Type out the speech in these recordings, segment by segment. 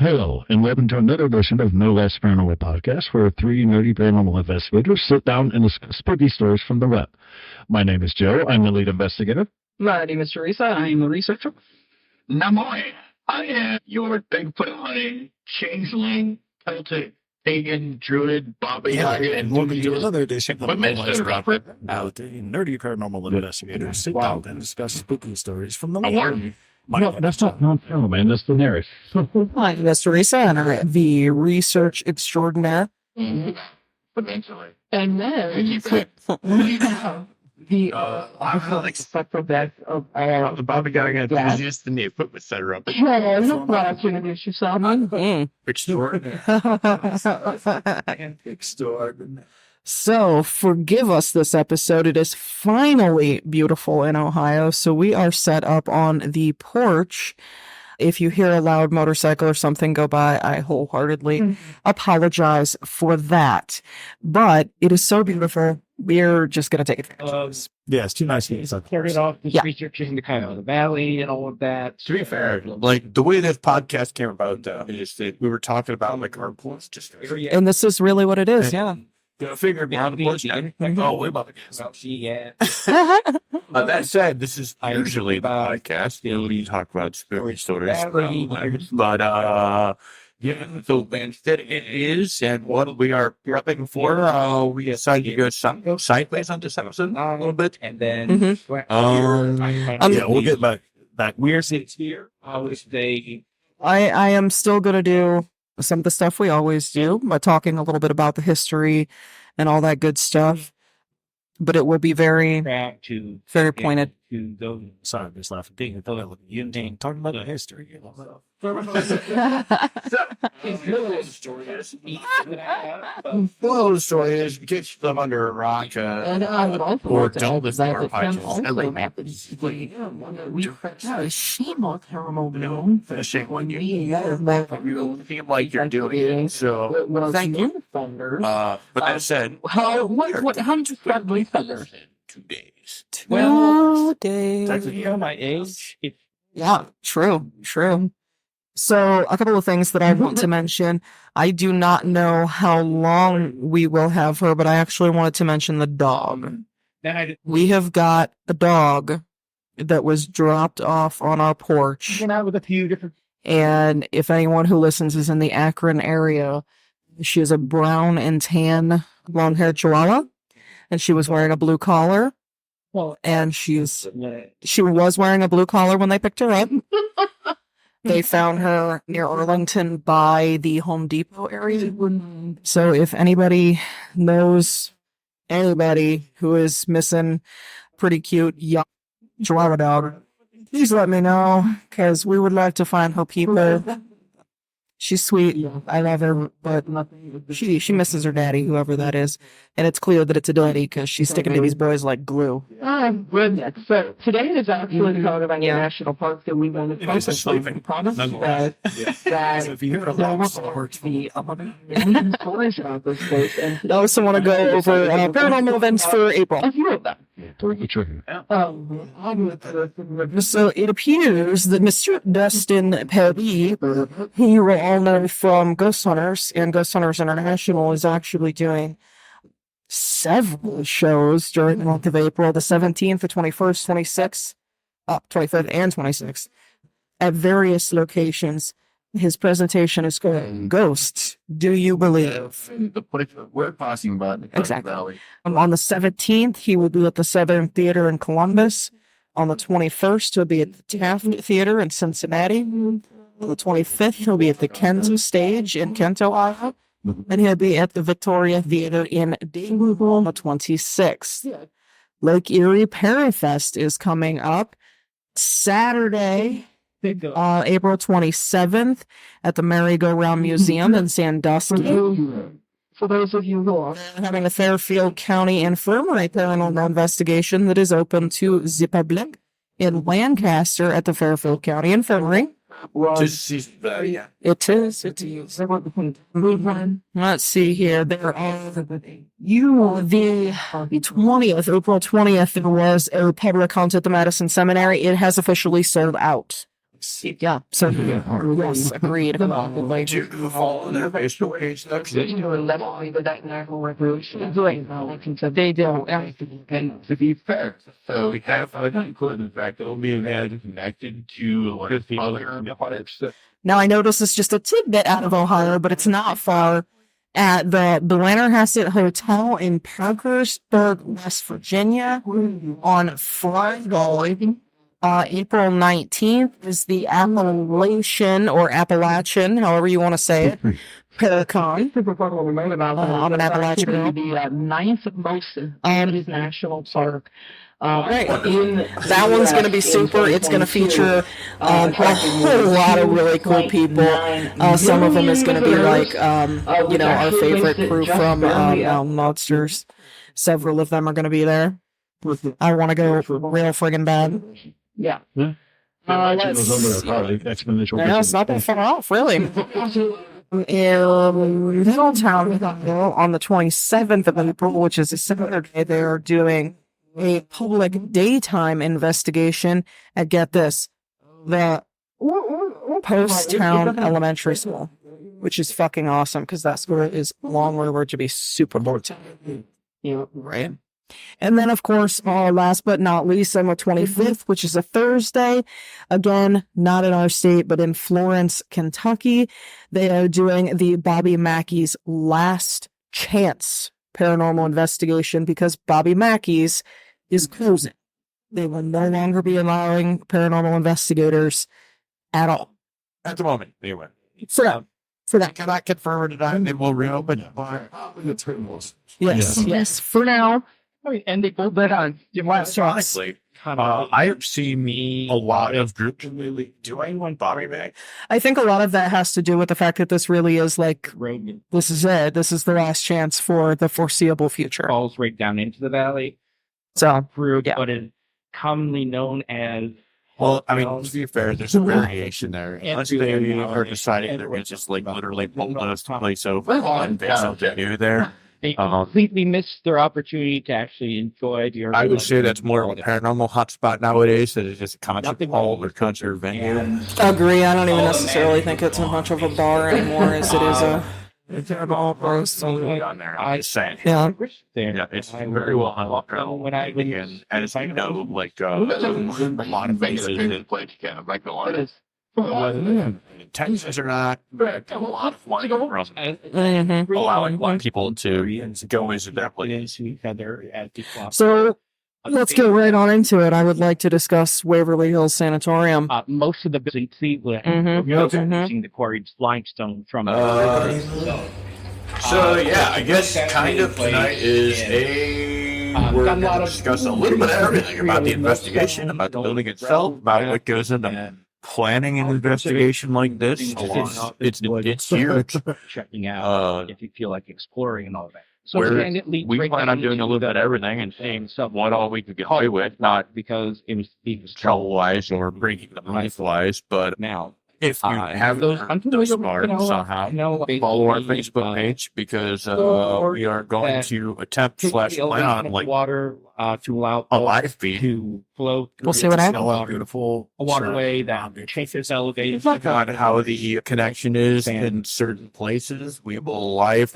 Hello, and welcome to another edition of No Last Paranormal Podcast, where three nerdy paranormal investigators sit down and discuss spooky stories from the web. My name is Joe. I'm the lead investigator. My name is Teresa. I am a researcher. Namoy, I am your Bigfoot hunting, changeling, Celtic, pagan, druid, Bobby Yaga, and welcome to another edition of Mr. Robert. Now, the nerdy paranormal investigators sit down and discuss spooky stories from the Award. web. No, that's not paranormal, man. That's the narrative. Hi, that's Teresa, and I'm the research extraordinaire. Potentially. And then we have the spectral deck of The Bobby Yaga enthusiast and the equipment setter up. introduce yourself. Extraordinary. Extraordinary. So, forgive us this episode. It is finally beautiful in Ohio, so we are set up on the porch. If you hear a loud motorcycle or something go by, I wholeheartely apologize for that. But it is so beautiful, we're just going to take advantage of this. Yeah, it's too nice. Started off just researching the kind of the valley and all of that. To be fair, like the way this podcast came about, is that we were talking about like our porch just area. And this is really what it is, yeah. You figured behind the porch. Oh, way about Yeah. that said, this is usually the podcast. You know, we talk about spooky stories. But yeah, so instead it is, and what we are prepping for, we decided to go sideways on this episode a little bit, and then yeah, we'll get back. We're here. I am still going to do some of the stuff we always do by talking a little bit about the history and all that good stuff. But it will be very pointed. Sorry, I'm just laughing. You talking about the history. The story is get them under a rock or don't listen to our podcast. Finishing when you feel like you're doing it. So thank you. But that said, How much friendly feathers? 2 days. 2 days. Technically, my age. Yeah, true. So, a couple of things that I want to mention. I do not know how long we will have her, but I actually wanted to mention the dog. We have got a dog that was dropped off on our porch. With a few different. And if anyone who listens is in the Akron area, she is a brown and tan long-haired Chihuahua, and she was wearing a blue collar. And she was wearing a blue collar when they picked her up. They found her near Arlington by the Home Depot area. So if anybody knows anybody who is missing pretty cute young Chihuahua dog, please let me know, because we would like to find her people. She's sweet. I love her, but she misses her daddy, whoever that is. And it's clear that it's a daddy because she's sticking to these boys like glue. Oh, goodness. So today is actually part of a national park that we want to focus on. Promise that if you hear a lot of the stories about this place. And I also want to go over paranormal events for April. a few of them. So it appears that Mr. Dustin Perry, who you will all know from Ghost Hunters and Ghost Hunters International, is actually doing several shows during the month of April, the 17th, the 21st, 26th, 25th, and 26th, at various locations. His presentation is called Ghosts, Do You Believe? The place we're talking about. Exactly. On the 17th, he will be at the Southern Theater in Columbus. On the 21st, he'll be at the Taft Theater in Cincinnati. On the 25th, he'll be at the Kento Stage in Kento, Ohio. And he'll be at the Victoria Theater in Dayton on the 26th. Lake Erie Perifest is coming up Saturday, April 27th at the Merry-Go-Round Museum in Sandusky. For those of you who are having a Fairfield County Infirmary paranormal investigation that is open to the public in Lancaster at the Fairfield County Infirmary. It is. Let's see here. There are the 20th, April 20th, there was a public hunt at the Madison Seminary. It has officially sold out. Yeah. So yes, agreed. To fall in their face to ways that They don't. and to be fair, so we have included the fact that it'll be connected to what is the other parts. Now I know this is just a tidbit out of Ohio, but it's not far. At the Blennerhassett Hotel in Parkersburg, West Virginia, on Friday, April 19th, is the Appalachian, however you want to say it, Paracon. I'm an Appalachian girl. The ninth most national park. Right. That one's going to be super. It's going to feature a whole lot of really cool people. Some of them is going to be like, our favorite crew from Mountain Monsters. Several of them are going to be there. I want to go real friggin' bad. Yeah. It's not that far off, really. In Middletown, on the 27th of April, which is a Saturday, they are doing a public daytime investigation at, get this, the Post Town Elementary School, which is fucking awesome because that school is long rumored to be super important. Right. And then, of course, last but not least, on the 25th, which is a Thursday, again, not in our state, but in Florence, Kentucky, they are doing the Bobby Mackey's Last Chance paranormal investigation because Bobby Mackey's is closing. They will no longer be allowing paranormal investigators at all. At the moment, anyway. For that. I cannot confirm or deny they will reopen by the terminals. Yes. For now. And they pulled that on. Honestly, I have seen a lot of groups lately doing Bobby Mack. I think a lot of that has to do with the fact that this really is like, this is it. This is the last chance for the foreseeable future. Falls right down into the valley. So, Through yeah. what is commonly known as. Well, I mean, to be fair, there's a variation there. Unless they are deciding they're going to just like literally pull those place over and there's something new there. They completely missed their opportunity to actually enjoy the. I would say that's more of a paranormal hotspot nowadays. That is just a concert hall or concert venue. agree. I don't even necessarily think it's as much of a bar anymore as it is a... It's all gross on there. I'm just saying. Yeah. Yeah, it's very well unlocked. When I And as I know, like a lot of places Place kind of like a lot of. Texas are not a lot of money from Mm-hmm. allowing people to go into that place. So, let's get right on into it. I would like to discuss Waverly Hills Sanatorium. Most of the buildings using the quarried limestone from. So yeah, I guess kind of tonight is we're going to discuss a little bit of everything about the investigation, about the building itself, about what goes into planning an investigation like this. It's huge. Checking out if you feel like exploring and all that. So we plan on doing a little bit of everything and seeing what all we could get away with, not because it was trouble-wise or breaking the life-wise, but now. If you have those smart somehow, follow our Facebook page because we are going to attempt / plan on like water to allow a live feed to flow. We'll see what happens. Beautiful A waterway that changes elevation. on how the connection is in certain places. We will live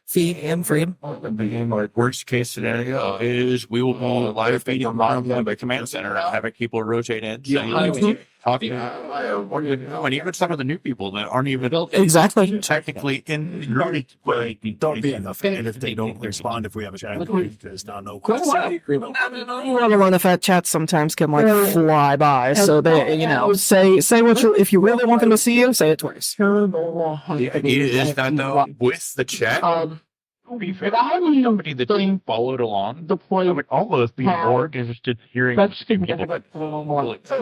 feed and free. Worst case scenario is we will live feed on the command center and having people rotate in, talking, and even some of the new people that aren't even Exactly. technically in the Don't be enough. And if they don't respond, if we have a chat, there's not no question. One of that chat sometimes can like fly by, so they, say what you, if you really want them to see you, say it twice. The idea is that though, with the chat, somebody that followed along, the point would almost be more interested in hearing people like,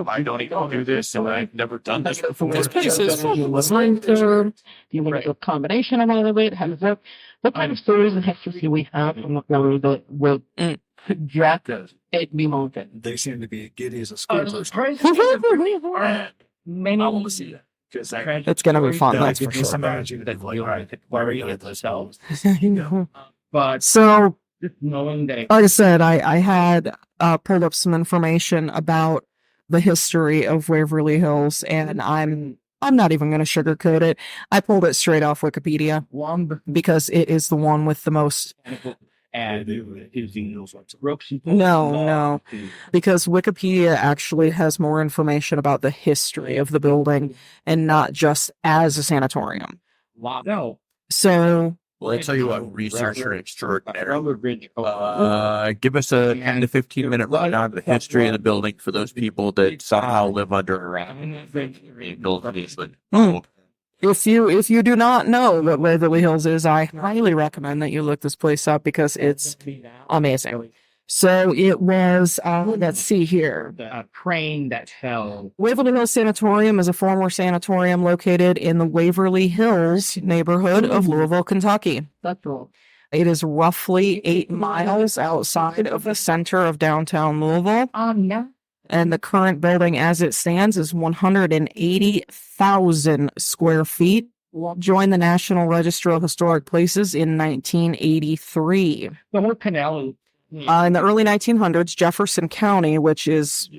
I don't even do this, and I've never done this before. This place is fun. Do you want a combination of all of it? What kind of stories and history do we have from the family that will project it be mounted? They seem to be giddy as a school person. Many I want to see that. It's gonna be fun, that's for sure. But So, Just knowing that Like I said, I had pulled up some information about the history of Waverly Hills, and I'm not even going to sugarcoat it. I pulled it straight off Wikipedia because it is the one with the most. and using those sorts of ropes. No, because Wikipedia actually has more information about the history of the building and not just as a sanatorium. Wow. No. So, Well, I tell you what, researcher extraordinary. Give us a 10 to 15 minute rundown of the history of the building for those people that somehow live under if you do not know what Waverly Hills is, I highly recommend that you look this place up because it's amazing. So it was, let's see here. The train that fell. Waverly Hills Sanatorium is a former sanatorium located in the Waverly Hills neighborhood of Louisville, Kentucky. Spectral. It is roughly 8 miles outside of the center of downtown Louisville. Yeah. And the current building as it stands is 180,000 square feet. Joined the National Register of Historic Places in 1983. The whole canal. In the early 1900s, Jefferson County, which is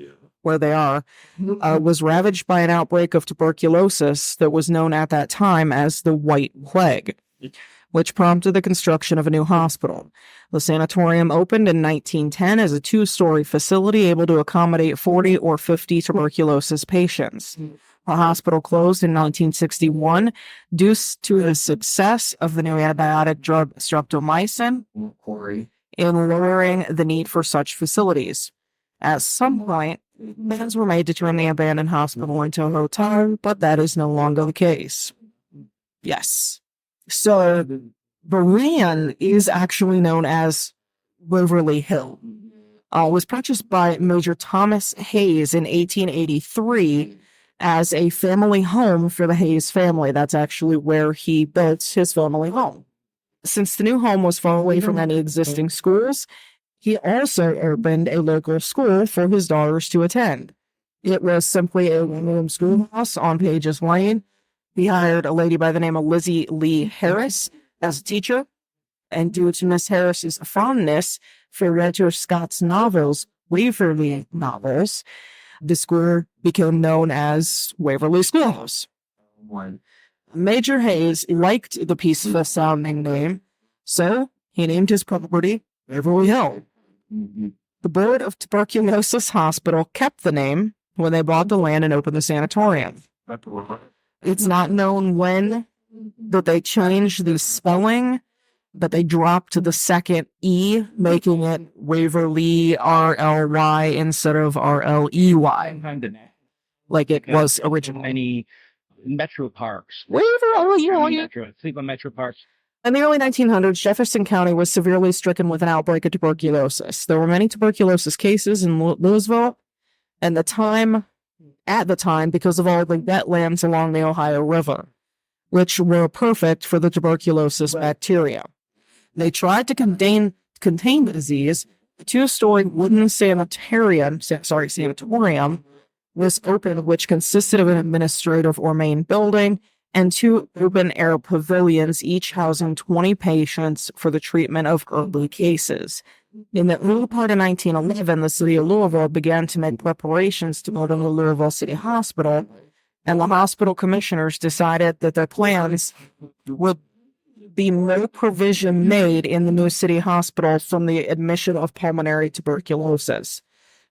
where they are, was ravaged by an outbreak of tuberculosis that was known at that time as the White Plague, which prompted the construction of a new hospital. The sanatorium opened in 1910 as a 2-story facility able to accommodate 40 or 50 tuberculosis patients. The hospital closed in 1961 due to the success of the new antibiotic drug streptomycin in lowering the need for such facilities. At some point, plans were made to turn the abandoned hospital into a hotel, but that is no longer the case. Yes. So, the land is actually known as Waverly Hill. It was purchased by Major Thomas Hayes in 1883 as a family home for the Hayes family. That's actually where he built his family home. Since the new home was far away from any existing schools, he also opened a local school for his daughters to attend. It was simply a one-room schoolhouse on Pages Lane. He hired a lady by the name of Lizzie Lee Harris as a teacher, and due to Miss Harris's fondness for Walter Scott's novels, Waverly novels, the school became known as Waverly Schoolhouse. Major Hayes liked the peaceful sounding name, so he named his property Waverly Hill. The Board of Tuberculosis Hospital kept the name when they bought the land and opened the sanatorium. It's not known when that they changed the spelling, but they dropped the second E, making it Waverly RLY instead of RLEY, like it was originally. Many metro parks. Waverly. Sleep on metro parks. In the early 1900s, Jefferson County was severely stricken with an outbreak of tuberculosis. There were many tuberculosis cases in Louisville, and at the time, because of all the wetlands along the Ohio River, which were perfect for the tuberculosis bacteria. They tried to contain the disease. A 2-story wooden sanatorium was opened, which consisted of an administrative or main building and 2 open-air pavilions, each housing 20 patients for the treatment of early cases. In the early part of 1911, the city of Louisville began to make preparations to build a Louisville City Hospital, and the hospital commissioners decided that their plans would be no provision made in the new city hospital from the admission of pulmonary tuberculosis.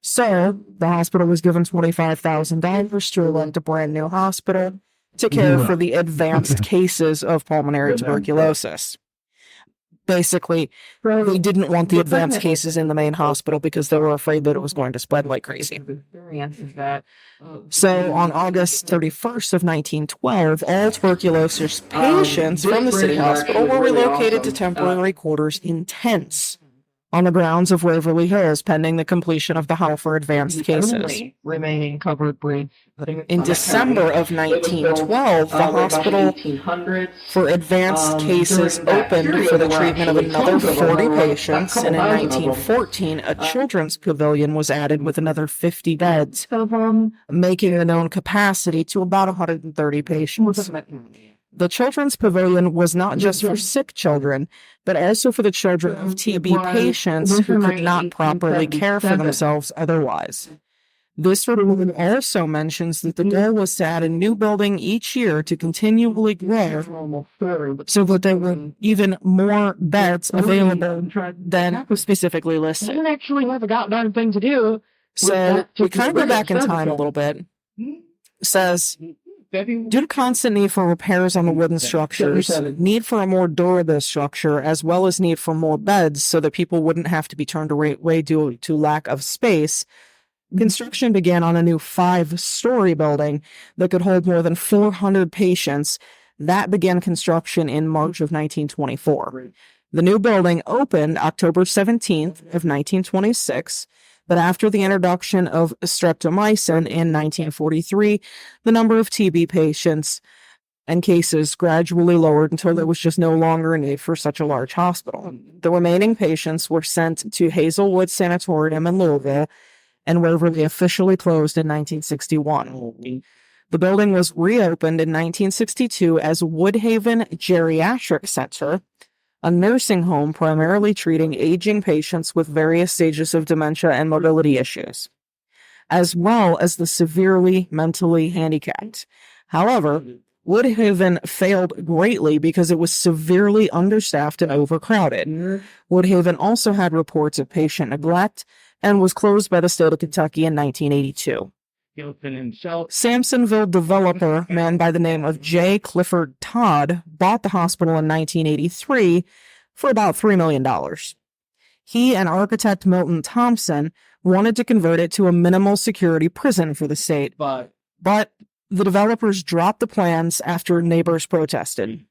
So, the hospital was given $25,000 to erect a brand new hospital to care for the advanced cases of pulmonary tuberculosis. Basically, they didn't want the advanced cases in the main hospital because they were afraid that it was going to spread like crazy. So, on August 31st of 1912, all tuberculosis patients from the city hospital were relocated to temporary quarters in tents on the grounds of Waverly Hills, pending the completion of the hall for advanced cases. Remaining covered bridge. In December of 1912, the hospital for advanced cases opened for the treatment of another 40 patients, and in 1914, a children's pavilion was added with another 50 beds, making the known capacity to about 130 patients. The children's pavilion was not just for sick children, but also for the children of TB patients who could not properly care for themselves otherwise. This report also mentions that the goal was to add a new building each year to continually grow so that there were even more beds available than was specifically I listed. didn't actually have a goddamn thing to do. So we kind of go back in time a little bit. It says, due to constant need for repairs on the wooden structures, need for a more durable structure, as well as need for more beds so that people wouldn't have to be turned away due to lack of space, construction began on a new 5-story building that could hold more than 400 patients. That began construction in March of 1924. The new building opened October 17th of 1926, but after the introduction of streptomycin in 1943, the number of TB patients and cases gradually lowered until there was just no longer a need for such a large hospital. The remaining patients were sent to Hazelwood Sanatorium in Louisville, and Waverly officially closed in 1961. The building was reopened in 1962 as Woodhaven Geriatric Center, a nursing home primarily treating aging patients with various stages of dementia and mobility issues, as well as the severely mentally handicapped. However, Woodhaven failed greatly because it was severely understaffed and overcrowded. Woodhaven also had reports of patient neglect and was closed by the state of Kentucky in 1982. Samsonville developer, a man by the name of J. Clifford Todd, bought the hospital in 1983 for about $3 million. He and architect Milton Thompson wanted to convert it to a minimal security prison for the state, but the developers dropped the plans after neighbors protested.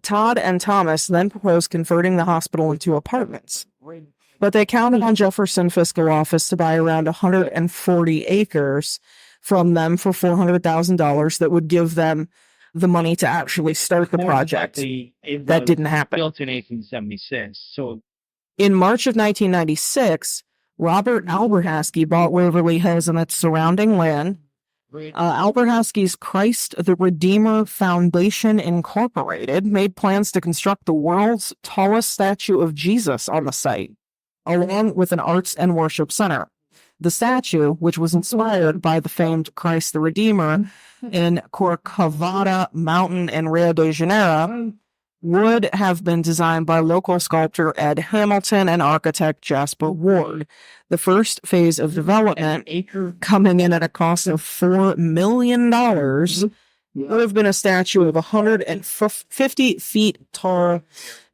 Todd and Thomas then proposed converting the hospital into apartments, but they counted on Jefferson Fiscal Office to buy around 140 acres from them for $400,000 that would give them the money to actually start the project. That didn't happen. Built in 1876. So in March of 1996, Robert Alberhaski bought Waverly Hills and its surrounding land. Alberhaski's Christ the Redeemer Foundation Incorporated made plans to construct the world's tallest statue of Jesus on the site, along with an arts and worship center. The statue, which was inspired by the famed Christ the Redeemer in Corcovado Mountain in Rio de Janeiro, would have been designed by local sculptor Ed Hamilton and architect Jasper Ward. The first phase of development, coming in at a cost of $4 million, would have been a statue of 150 feet tall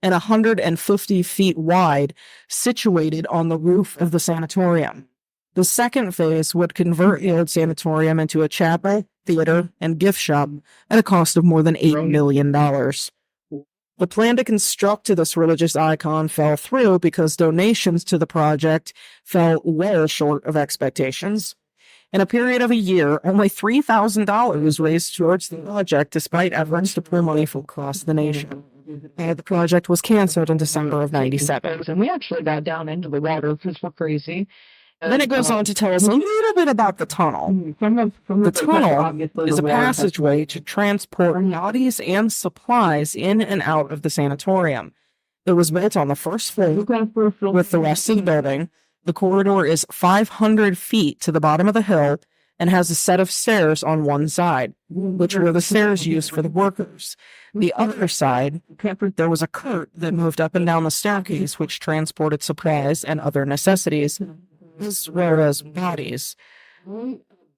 and 150 feet wide, situated on the roof of the sanatorium. The second phase would convert the old sanatorium into a chapel, theater, and gift shop at a cost of more than $8 million. The plan to construct this religious icon fell through because donations to the project fell well short of expectations. In a period of a year, only $3,000 was raised towards the project despite efforts to pull money from across the nation. And the project was canceled in December of 97. And we actually got down into the water because we're crazy. Then it goes on to tell us a little bit about the tunnel. The tunnel is a passageway to transport bodies and supplies in and out of the sanatorium. It was built on the first floor with the rest of the building. The corridor is 500 feet to the bottom of the hill and has a set of stairs on one side, which were the stairs used for the workers. The other side, there was a cart that moved up and down the staircase, which transported supplies and other necessities, as well as bodies.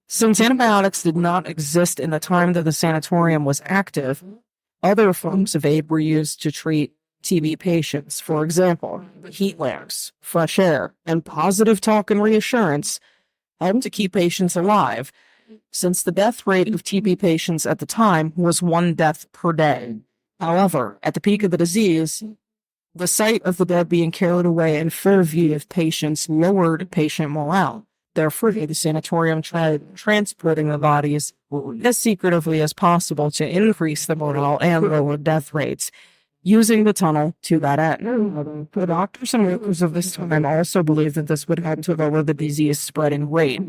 Since antibiotics did not exist in the time that the sanatorium was active, other forms of aid were used to treat TB patients. For example, heat lamps, fresh air, and positive talk and reassurance helped to keep patients alive, since the death rate of TB patients at the time was 1 death per day. However, at the peak of the disease, the sight of the dead being carried away in full view of patients lowered patient morale. Therefore, the sanatorium tried transporting the bodies as secretively as possible to increase the morale and lower death rates, using the tunnel to that end. The doctors and workers of this time also believed that this would help to lower the disease spreading rate.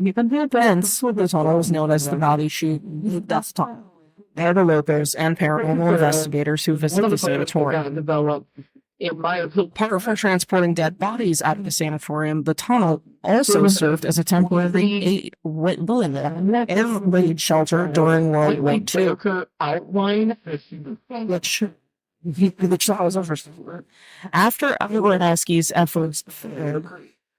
Hence, the tunnel was known as the body chute death tunnel. are the locals and paranormal investigators who visit the sanatorium. Apart from transporting dead bodies out of the sanatorium, the tunnel also served as a temporary air shelter during World War II. After Aronofsky's efforts,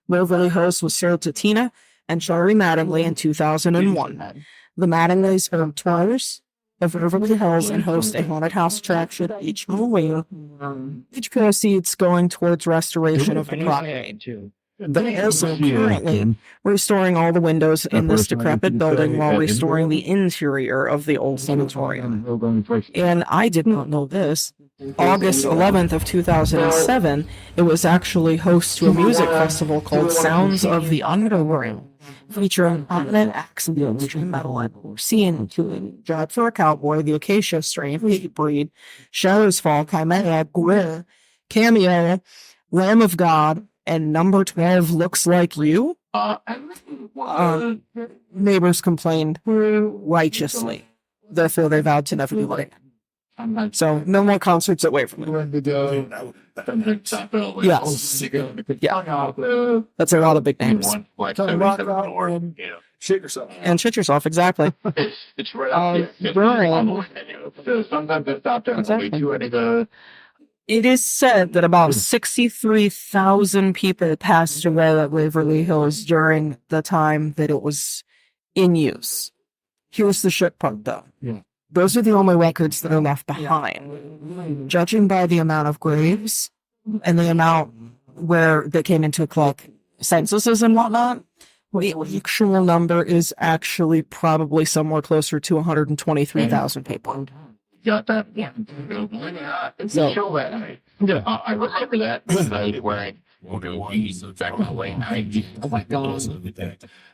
Waverly Hills was sold to Tina and Shari Mattingly in 2001. The Mattingleys own tours of Waverly Hills and host a haunted house attraction each Halloween. Each proceeds going towards restoration of the property. They're also currently restoring all the windows in this decrepit building while restoring the interior of the old sanatorium. And I did not know this. August 11th of 2007, it was actually host to a music festival called Sounds of the Underworld, featuring prominent acts of the extreme metal scene, including Job for a Cowboy, the Acacia Strain, Breed, Shadows Fall, Chimera, Guerre, Cameo, Lamb of God, and Number 12 Looks Like You. Neighbors complained righteously. Therefore, they vowed to never do it again. So, no more concerts at Waverly. Yes. Yeah. That's a lot of big names. Shit yourself. And shit yourself, exactly. It's right It is said that about 63,000 people passed away at Waverly Hills during the time that it was in use. Here's the shit part, though. Yeah. Those are the only records that are left behind. Judging by the amount of graves and the amount where they came into like censuses and whatnot, the actual number is actually probably somewhere closer to 123,000 people. Got that? Yeah. So, Show that. I remember that. Wearing back my way. Oh my god.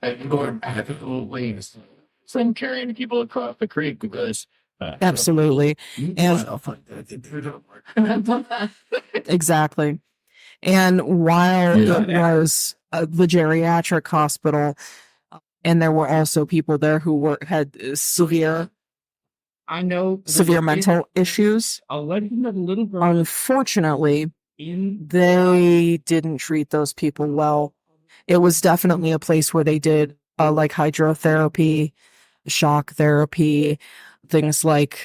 And going absolutely. So I'm carrying people across the creek because. absolutely. And exactly. And while it was the geriatric hospital, and there were also people there who had severe mental issues. I'll let you know a little bit. Unfortunately, they didn't treat those people well. It was definitely a place where they did like hydrotherapy, shock therapy, things like,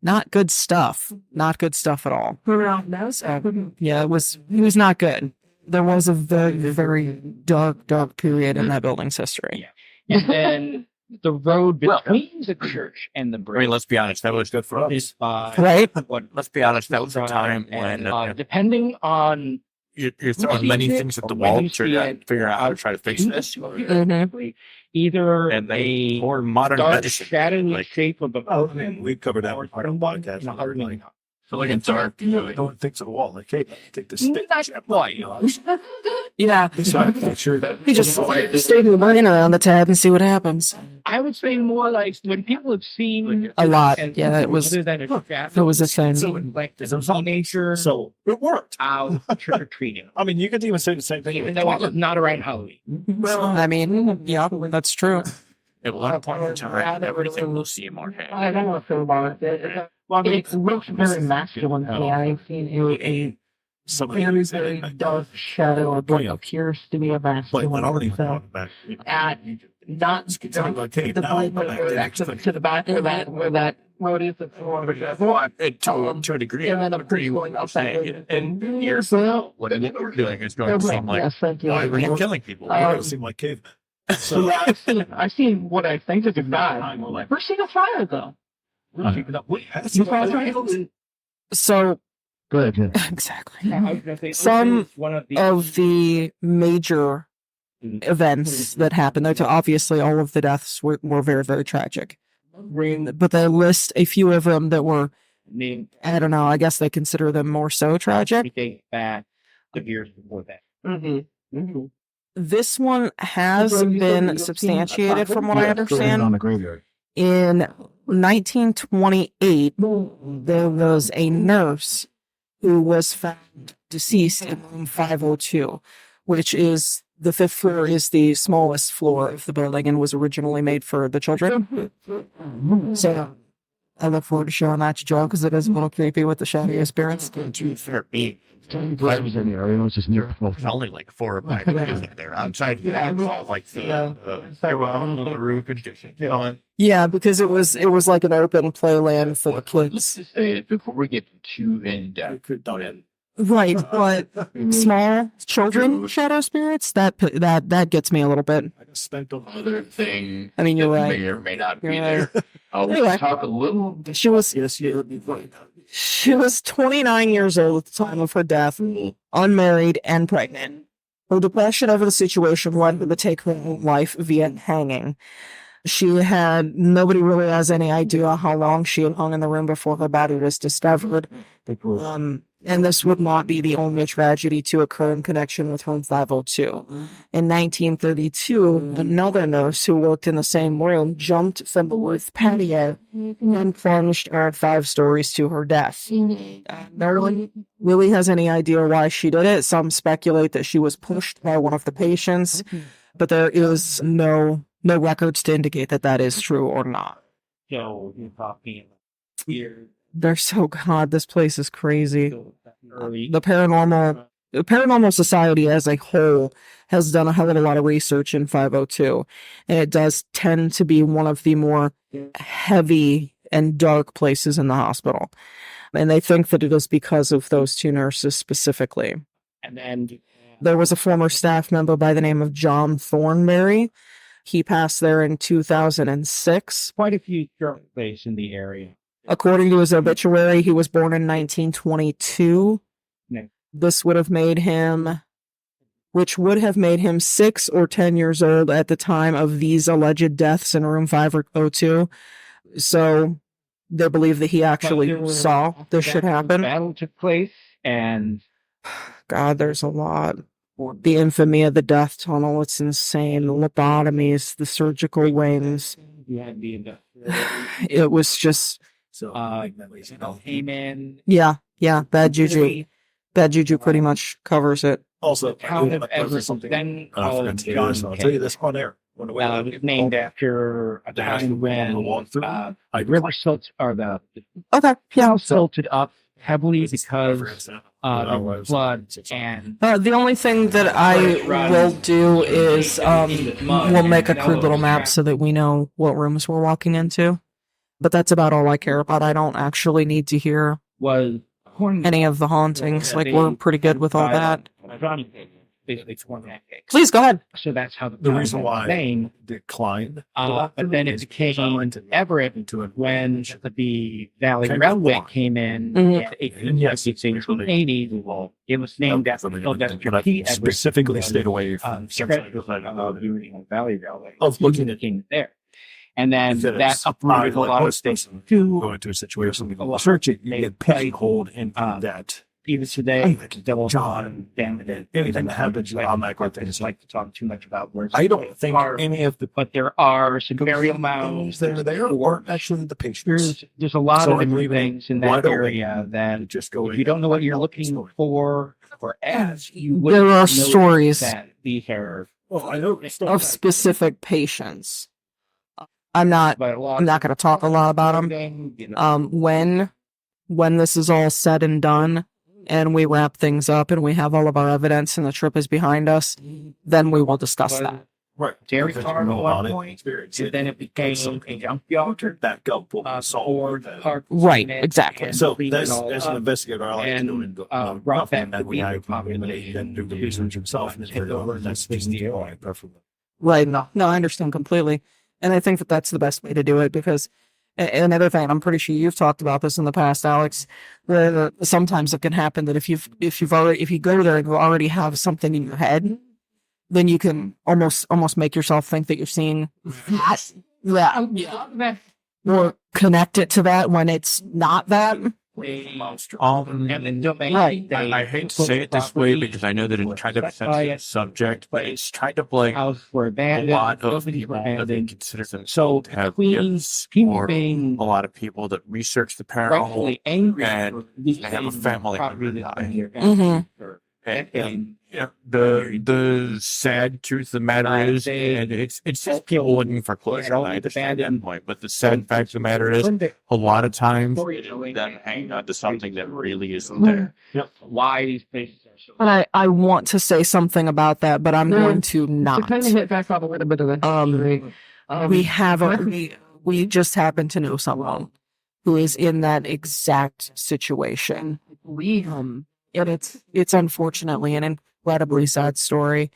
not good stuff. Not good stuff at all. Yeah, it was not good. There was a very, very dark period in that building's history. Yeah. And then the road between the church and the bridge. I mean, let's be honest, that was good for us. Right? Let's be honest, that was a time when depending on you're throwing many things at the wall to figure out how to try to fix this. Either And they a or modern dark, medicine. shadowy shape of a We covered that part of the podcast. So like it's dark. Don't think to the wall. Like, hey, take this stick. Yeah. Sure that You just stay the line around the tab and see what happens. I would say more like when people have seen A lot. and Yeah, it was other than a it was a thing. like the nature so it worked. out trick or treating. I mean, you could even say the same thing. Even though it was not around Halloween. I mean, yeah, that's true. At one point in time, everything will seem more I don't know if about it. It looks very masculine. Yeah, I've seen a very, very dark shadow of what appears to be a But masculine. already Not the point to the back where that road is. to a degree. And then I'm pretty going outside. And here's what we're doing is going to seem like Yes, thank you. why were you killing people? It seemed like cave. So I've seen what I think is a guy. We're seeing a fire though. You saw a fire? Go So ahead, Jim. exactly. Some of the major events that happened, obviously all of the deaths were very, very tragic. But they list a few of them that were, I don't know, I guess they consider them more so tragic. Back the years before that. Mm-hmm. This one has been substantiated from what I understand. On the graveyard. In 1928, there was a nurse who was found deceased in room 502, which is the fifth floor is the smallest floor of the building and was originally made for the children. So I look forward to showing that to Joe because it is a little creepy with the shadowy spirits. I was in the area, it was just near, well, only like 4 or 5 days there outside. Like the roof and just, Yeah, because it was like an open playland for the Let's kids. just say it before we get too in depth. Right, but small children shadow spirits that gets me a little bit. I just spent a Other thing. I mean, you're that right. May or may not be You're there. I'll Anyway. talk a little. She was yes, you'll be fine. She was 29 years old at the time of her death, unmarried and pregnant. Her depression over the situation led her to take her own life via hanging. Nobody really has any idea how long she had hung in the room before her body was discovered. And this would not be the only tragedy to occur in connection with Room 502. In 1932, another nurse who worked in the same room jumped from the roof patio and plunged 5 stories to her death. No one really has any idea why she did it. Some speculate that she was pushed by one of the patients, but there is no records to indicate that is true or not. So you're talking here. They're so God, this place is crazy. Early. The Paranormal Society as a whole has done a hell of a lot of research in 502, and it does tend to be one of the more heavy and dark places in the hospital. And they think that it is because of those 2 nurses specifically. And then There was a former staff member by the name of John Thornberry. He passed there in 2006. quite a few dark places in the area. According to his obituary, he was born in 1922. No. This would have made him 6 or 10 years old at the time of these alleged deaths in room 502. So they believe that he actually saw this shit happen. Battle took place, and God, there's a lot. The infamy of the death tunnel, it's insane. The lobotomies, the surgical wings. you had the It was just, So, came in. yeah, bad juju. Bad juju pretty much covers it. also, Town of Everett, then I forgot called to tell you this, I'll tell you this on air. named after a time when river silts are the Okay, yeah. silted up heavily because of flood and The only thing that I will do is we'll make a crude little map so that we know what rooms we're walking into. But that's about all I care about. I don't actually need to hear was any of the hauntings. Like, we're pretty good with all that. basically torn that cake. Please go ahead. So that's how The reason why name declined. but then it became Everett when the Valley Railway came in Mhm. in the 1880s. It was named after Philadelphia P. Everett. Specifically stayed away from Valley Railway. Of looking at came there. And then Instead of that uprooted a lot of states too. go into a situation we A lot. search it, you They get pigeonholed into that. Even today, John, John, damn it. anything that happens, Like, I'm not going I just like to talk too much about words. I don't think Are- any of the But there are some burial mounds that are there weren't actually the patients. There's a lot So of I'm different leaving things in wide that open area that Just go if you don't know what you're looking for or as, you would There are stories that these are. Well, I know of specific patients. I'm not But a lot I'm not going to talk a lot about them. When this is all said and done and we wrap things up and we have all of our evidence and the trip is behind us, then we will discuss that. right. Dairy Because farm you at know one about it, point, experience and it. then it became a junkyard. That go Or the park. Right, exactly. So cleaned that's it all as an up. investigator, I like to and, do and go. brought back that the we have beaver population and do the research himself and Take over and that's fix the area. preferably. Right. No, I understand completely. And I think that that's the best way to do it because another thing, I'm pretty sure you've talked about this in the past, Alex, where sometimes it can happen that if you go there and you already have something in your head, then you can almost make yourself think that you're seeing that. Yeah. Or connect it to that when it's not that. And then domain. Right. I hate to say it this way because I know that it's kind of a sensitive subject, but it's kind of like House were a abandoned. lot of buildings people were that they abandoned. consider So themselves to have between gifts, people or being a lot of people that research the paranormal rightfully angry and for these they have a things, family property member that's die. been here Mhm. and Yeah, the sad truth of the matter is, and it's just people looking for closure. I understand that point, but the sad fact of the matter is, a lot of times them hang on to something that really isn't there. Why these places are so. And I want to say something about that, but I'm going to not. To kind of hit back on a little bit of it. We just happen to know someone who is in that exact situation. And it's unfortunately an incredibly sad story.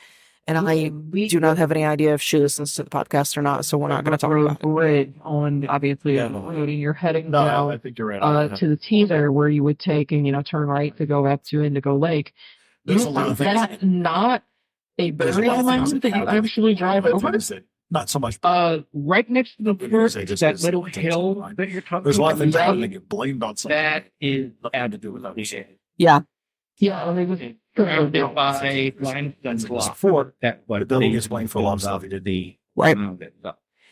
And I do not have any idea if she listens to the podcast or not, so we're not going to talk about it. On obviously, you're heading No, down I think you're right. to the teeter where you would take and turn right to go up to Indigo Lake. There's a lot of things. That's not a burial mound that you actually drive over. Not so much. Right next to the port, They just- that little hill that you're talking There's a lot of things about. that get blamed on something. That is had to do with us. Yeah. Yeah, they was Surrounded by limestone block. Fort, That what it doesn't they explain for a lot of stuff. to the Right.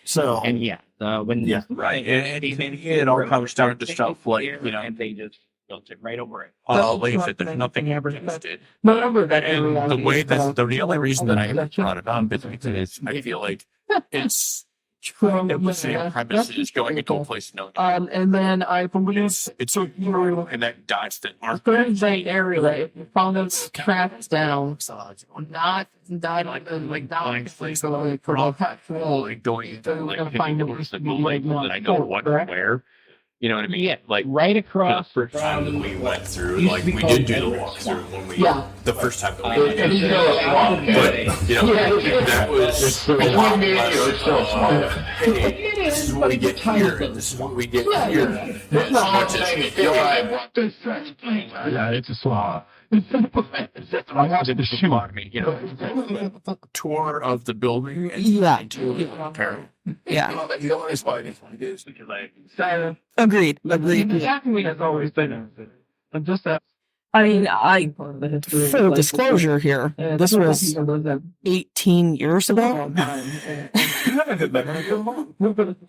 So, And when Yeah. Right, and it all comes down to stuff like, and they just built it right over it. like that there's nothing ever existed. Remember that And the way that the only reason that I brought it on is I feel like it's it was the premise is going into a place no. and then I believe It's so you and that dots that aren't Thursday area, like, we found those tracks down. Not like place like going into like find the like that I know what and where. You know what I mean? Yeah, like right across the first time that we went through, like we did do the walkthrough when we the first time that we did that was this is what we get here, and this is what we get here. Yeah, it's a swamp. Tour of the building and Yeah. apparel. Yeah. So, Agreed. exactly has always been just that. I mean, full disclosure here. This was 18 years ago.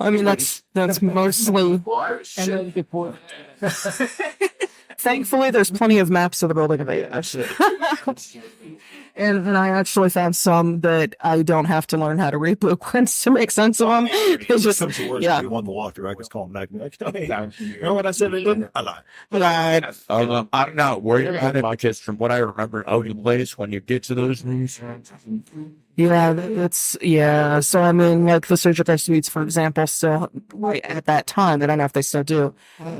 I mean, that's mostly. And then before. Thankfully, there's plenty of maps of the building available. And I actually found some that I don't have to learn how to read blueprints to make sense of them. It's just, yeah. We won the walkthrough. I just call him back. You know what I said? I lied. But I'm not worried about it because from what I remember of the place, when you get to those rooms, yeah. So I mean, like the surgical suites, for example, still right at that time, I don't know if they still do,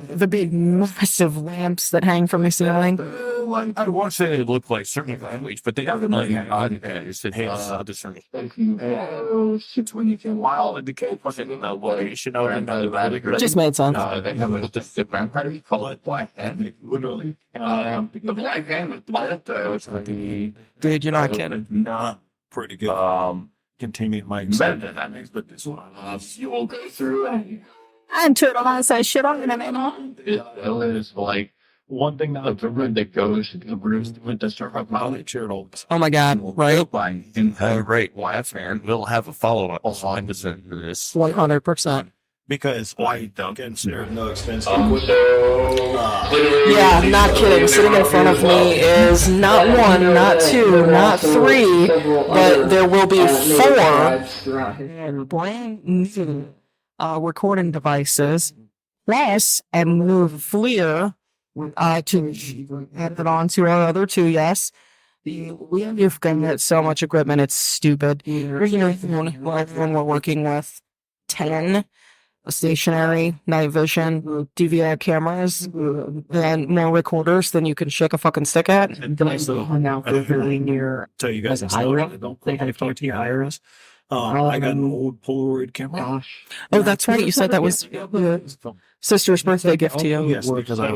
the big massive lamps that hang from the ceiling. I won't say they look like certain language, but they definitely have odd values that have this certain while in the cave wasn't the location of another Just made sense. They have a different part of call it black and literally the black and with black Dude, you're not kidding. Not pretty good. Continue my that but this one you will go through And turtle says shit on it. it is like one thing that the room that goes to the rooms went to start up turtles. Oh my god, right? And great laugh, man. We'll have a follow up on this. 100%. because why Duncan? There's no expense. Yeah, not kidding. Sitting in front of me is not one, not two, not three, but there will be 4 and brand new recording devices, plus a move FLIR to add it on to our other 2, yes. We've got so much equipment, it's stupid. When we're working with 10 stationary night vision DVR cameras and more recorders than you can shake a fucking stick at. Now really near. Tell you guys, I don't think I've talked to you, Iris. I got an old Polaroid camera. Oh, that's right. You said that was your sister's birthday gift to you. Yes, because I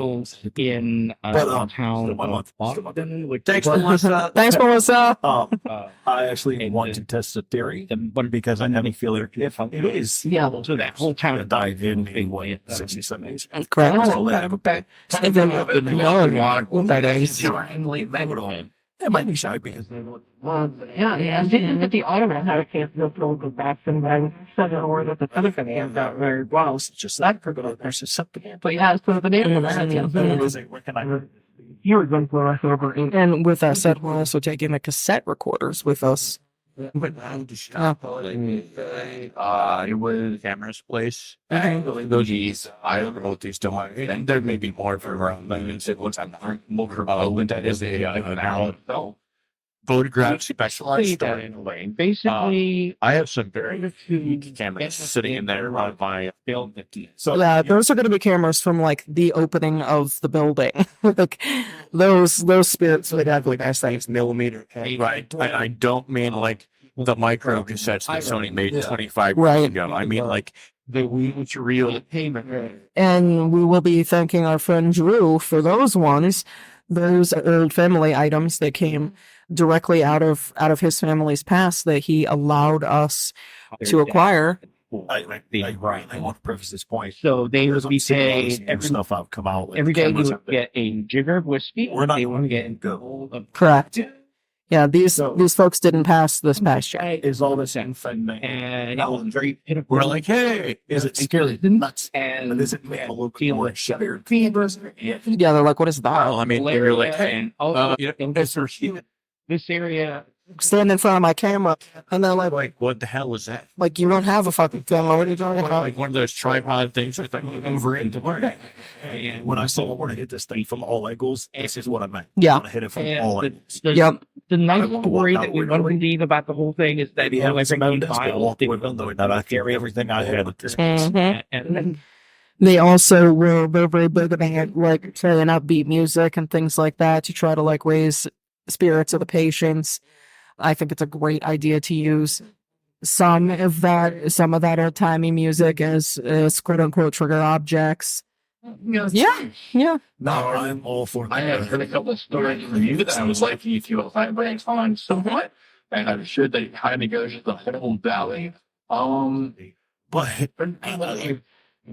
in town of Boston. Thanks, Melissa. Thanks, Melissa. I actually want to test a theory, because I have a feeling if it is, So that whole town to dive in anyway, 60, 70s. Correct. It might be shy because Yeah, I didn't get the automat how to cancel the back and I said or that the other thing hands out very well. It's just that for good. There's something. But yeah, so the name of that. where can I? Here was one for us over in. And with that said, we're also taking the cassette recorders with us. But I just stopped. It was Immerse place. Mhm. Those I don't know what these do. And there may be more for around. I mean, once I'm more that is an hour. Photograph specialized story. In a way. Basically, I have some very unique cameras sitting in there on my film. So Yeah, those are going to be cameras from like the opening of the building. Like those spirits would have like That's things millimeter. Right. I don't mean like the micro cassettes that Sony made 25 years ago. I mean like the real payment. And we will be thanking our friend Drew for those ones. Those old family items that came directly out of his family's past that he allowed us to acquire. I want to preface this point. so they would be Seeing paid every, stuff I've come out with. every day. You cameras would have been- get a jigger of whiskey. We're not They would get a good. gold of Correct. Yeah, these folks didn't pass this past year. Is all this thing, and it was very pitiful. We're like, hey, is it scary nuts? and But is it a little feel more like shudder? fevers. Yeah, they're like, what is that? well, I mean, they were like, hey, and also in this this area. Stand in front of my camera, and they're like, what the hell was that? like you don't have a fucking camera. What are you talking about? Like one of those tripod things with like over into work. And, When I said I want to hit this thing from all angles, this is what I meant. I Yeah. want to hit it from all and angles. Yep. the nice I story walked that out we with want to really- leave about the whole thing is that Maybe having some everything evidence, but I walked away from knowing that I carry everything I had at this point. Mhm. and They also were very big about like playing upbeat music and things like that to try to like raise spirits of the patients. I think it's a great idea to use some of that old timey music as quote unquote trigger objects. Yeah. No, I'm all for I have heard a couple of stories from you that I was like, you feel vibrating on somewhat. And I'm sure that it kind of goes to the whole valley. But I'm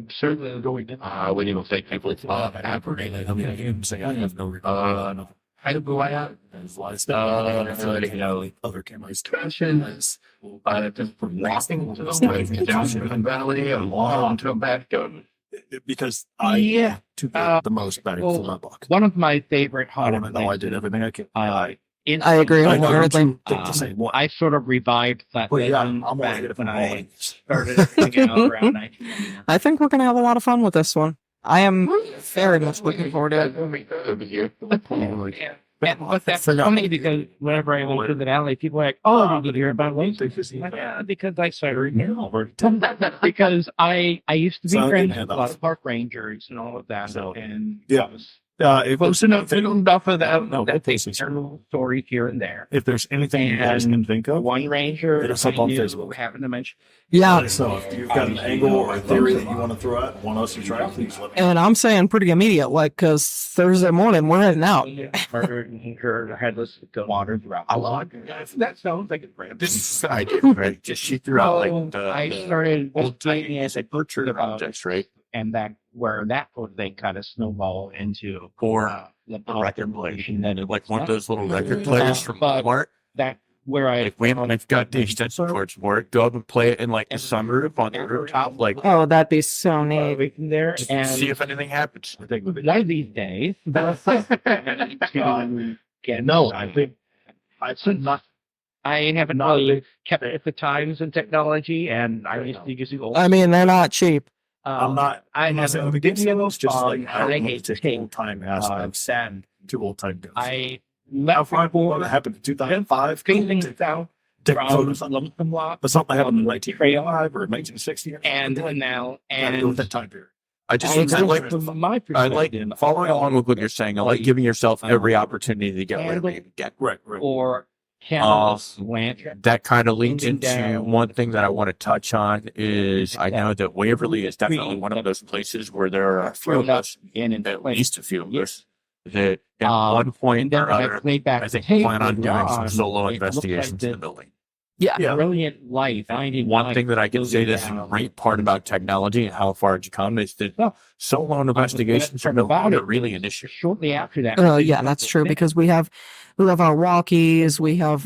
certainly going to, when you take people operating. I mean, I can say I have no I don't go out. there's a lot of stuff. You know, other cameras too. Questions. Just from walking to the way down to the valley and along to a back going. Because Yeah. to get the most bang for my buck. one of my favorite I haunted want to know I did everything I could. I agree I wholeheartedly. think the same one. I sort of revived that But yeah, legend I'm back gonna hit it when from all I angles. started hanging out around 1999. I think we're gonna have a lot of fun with this one. I am very much looking forward to it. But that's funny because whenever I went to the valley, people were like, "Oh, did you hear about lasers?" I'm like, yeah, because I started reading over. Because I used to be So I friends didn't have with a lot that. of park rangers and all of that. So, And yeah. If close enough of that. No, that takes there are little stories here and there. if there's anything you guys can think of, One ranger Hit us up on I knew Facebook. happened to mention. Yeah. So if you've got an angle or a theory that you want to throw out, want us to try, please let me know. And I'm saying pretty immediate, like, because Thursday morning we're heading out. Murdered and her headless to water throughout the log. That sounds like a brand. This is the idea, right? Just she threw out like I the started old thinking tiny as a portrait about objects, right? and that where that whole thing kind of snowballed into Or the record player. and then Like one of those little record players from But- Walmart. that where I Like when I've got the extension cords for it, go up and play it in like the sunroof on the rooftop, like Oh, that'd be so neat. away from there just and see if anything happens. one of these days to get No, I think I said not. I haven't really kept it with the times and technology and I used to use the old I mean, they're not cheap. I'm not. I I'm not have saying a I'm against video those. Just like on I I don't hate take tape old time aspects sand. to old time goes. I How left far for what happened in 2005? feeling down Take from photos on them. Lumpen Block But something happened in 1985 or 1960. and now Gotta go with and that time period. I just I like from my I like perspective, following along with what you're saying. I like giving yourself every opportunity to get whatever you can get. Right. or candles, lantern. That kind of leads Moving into down. one thing that I want to touch on is I know that Waverly is definitely one of those places where there are a few of us, in and at least a few of us, that at Um, one point And then or I other, played back I the think tape plan on later doing some on. solo It looked like investigations in the this building. Yeah. Yeah. Brilliant life. Finding One life thing that I can say that's a down. great part about technology and how far it's come is that Well, solo investigations are no longer really an issue. Shortly after that. Yeah, that's true because we have our walkies, we have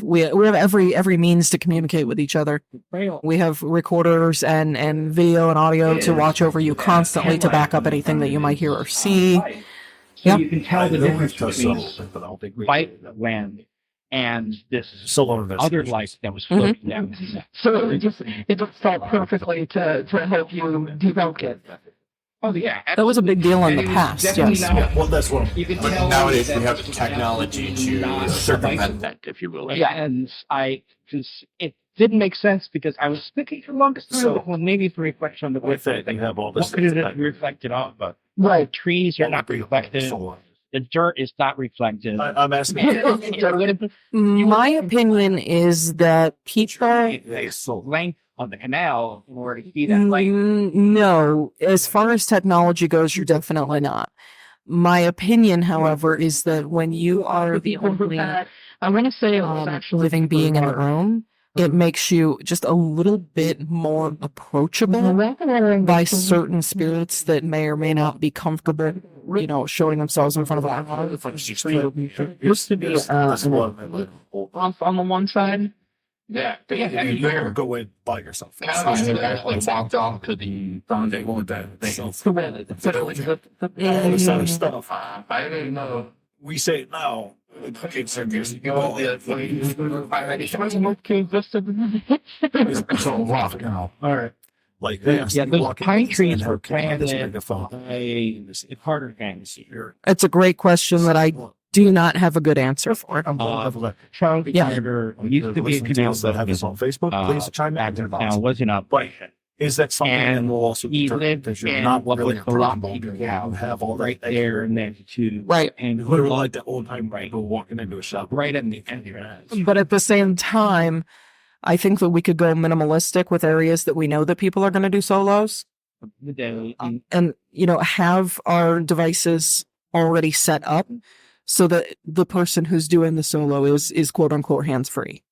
every means to communicate with each other. We have recorders and video and audio to watch over you constantly to back up anything that you might hear or see. So Yeah. you can tell the difference between but I don't think we light land and this solo other investigation. light that was floating down. So it just felt perfectly to help you debunk it. Oh yeah, That was a big deal in the past, Definitely yes. not- Well, that's what You can But tell nowadays we that have the it's technology not to circumvent that, if you will. Yeah, and because it didn't make sense because I was thinking for the longest time, So- well, maybe it's a reflection on the with wood. it. You have all What this. could it have reflected off of? Right. Trees are not reflective. The dirt is not reflective. I'm asking. My opinion is that people The length of the canal in order to see that light. No, as far as technology goes, you're definitely not. My opinion, however, is that when you are the only I'm going to say it was actually living being in the room, it makes you just a little bit more approachable by certain spirits that may or may not be comfortable, you know, showing themselves in front of a used to be on the one side. Yeah, You never go in by yourself. I actually walked off to the foundation with that thing. This other stuff. I didn't know. We say it now. Okay, so here's you go. It's all rough now. All right. Like this. Yeah, you those walk in pine and trees say, were okay, this planted megaphone. by harder things. It's a great question that I do not have a good answer for. Charles Yeah. Carter used to be a Canals that have canal this on Facebook, please chime back in. now was in operation. Is that something And that will also he deter- lived because you're in not what really was a lot approachable. bigger You house have all that right there and then to Right. and literally like the old time people walking into a shop. right at the entrance. But at the same time, I think that we could go minimalistic with areas that we know that people are going to do solos. The day And you know, have our devices already set up so that the person who's doing the solo is quote unquote hands free.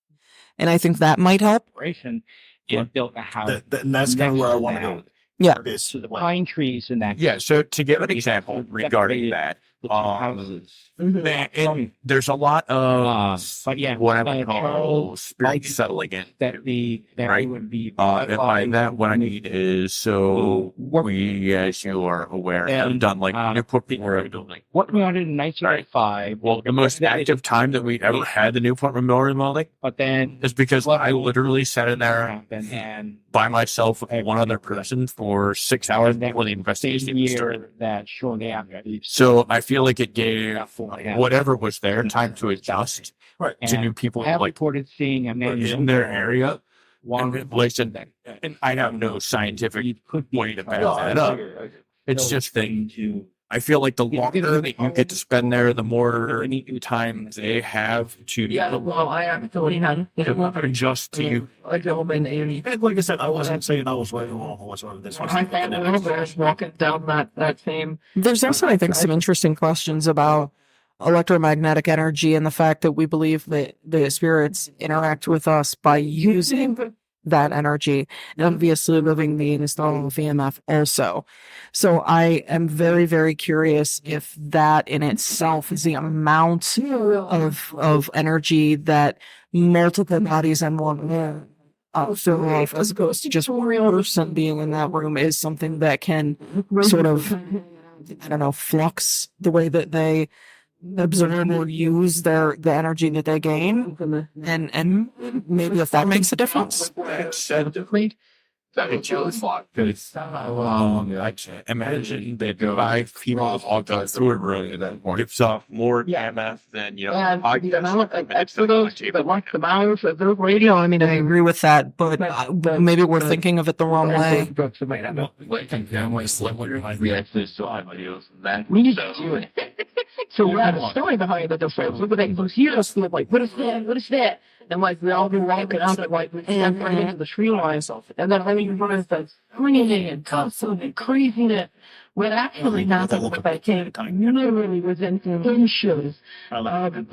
And I think that might help. operation, it built a house. And that's kind of where I want to go. Yeah. Is So the pine trees in that Yeah, so to give an example regarding that, houses. there's a lot of But yeah, what I would call Charles spirit settling in. that Right. would be And by that, what I need is so we, as you are aware, have done like Newport Memorial Building. what we wanted in 1995. Well, the most active time that we ever had the Newport Memorial Building But then is because I literally sat in there happened and by myself with one other person for 6 hours that before the same investigation even started. year that shortly after. So I feel like it gave whatever was there time to adjust right. to new people I have like reported seeing a man in their area. one And listen, and I have no scientific way to back that up. It's just that to I feel like the longer that you get to spend there, the more time they have to Yeah, well, I actually had adjust to you. a gentleman in. And like I said, I wasn't saying I was like, oh, what's wrong with this? I found a little bit walking down that same. There's also, I think, some interesting questions about electromagnetic energy and the fact that we believe that the spirits interact with us by using that energy. And obviously, living beings don't have EMF also. So I am very, very curious if that in itself is the amount of energy that multiple bodies in one room throw off, as opposed to just one person being in that room, is something that can sort of, I don't know, flux the way that they absorb or use the energy that they gain, and maybe if that makes a difference. I imagine that 5 people all go through a room at that point. Gives off more EMF than, you know, And the amount of extras that like the mouse of the radio. I mean, I agree with that, but maybe we're thinking of it the wrong way. We need to do it. So we had a story behind it. So they was here, so like, what is that? What is that? And like we all been walking out and like we stepped right into the tree line. And then I mean, running the screaming and cussing and crazy that what actually happened was I came literally within inches of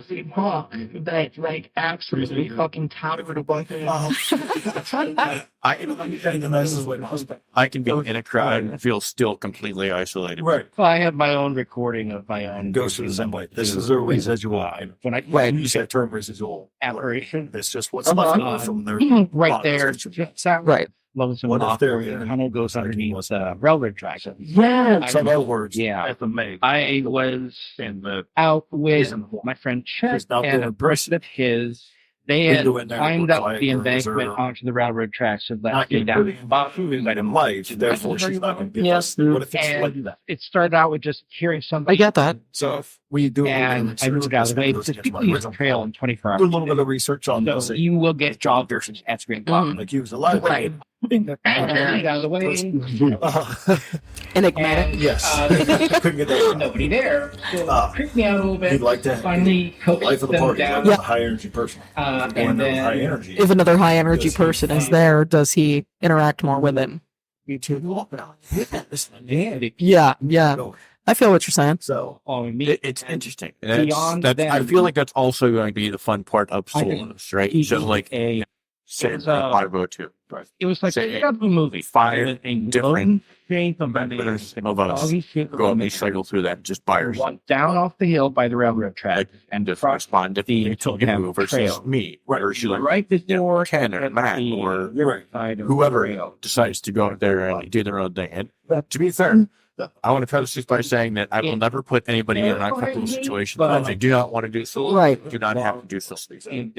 the hawk that like absolutely fucking towered above me. I can be in a crowd and feel still completely isolated. Right. I have my own recording of my own Goes to the same way. This is a residual. when I Use that term residual. apparition It's just what's left over from their right bodies. there. Just sound Right. loads of What if off they're where in- the tunnel goes underneath railroad tracks. Yeah. So in other words, Yeah. that's amazing. I was And the out with my friend Chet Just not and doing a person of his. They They had go in there climbed and up quiet the or embankment reserve. onto the railroad tracks and not left me getting down. really involved in life. Therefore, she's not going to be Yes. What if it's And like that? it started out with just hearing I somebody. get that. So if we do a little bit of And I research, moved out of the way this because goes people against my use the original trail plan. in 24 hours. Do a little bit of research on So this. you will get job versus answering phone. Like he was alive. Right. And out of the way. Enigmatic. And, Yes. Couldn't get there's that. nobody there. So Uh, it creeped me out a little bit. He'd like to Finally coaxed life of the them party. down. Like a high energy person. And And then high then energy. If another high energy person is there, does he interact more with it? Me too. Yeah, yeah. I feel what you're saying. So It's interesting. And Beyond that's, that- I feel like that's also going to be the fun part of I think solos, right? he's So like a say it's a- 502. it was like Say a movie. five different shape of members of us doggy shape go and of cycle through that just by yourself. one down off the hill by the railroad track And just across respond to the you versus trail. me. Or you like right before Ken or Matt or side of whoever the rail. decides to go out there and do their own thing. And to be fair, I want to preface this by saying that I will never put anybody in an uncomfortable situation. If they do not want to do so, Right. do not have to do so. And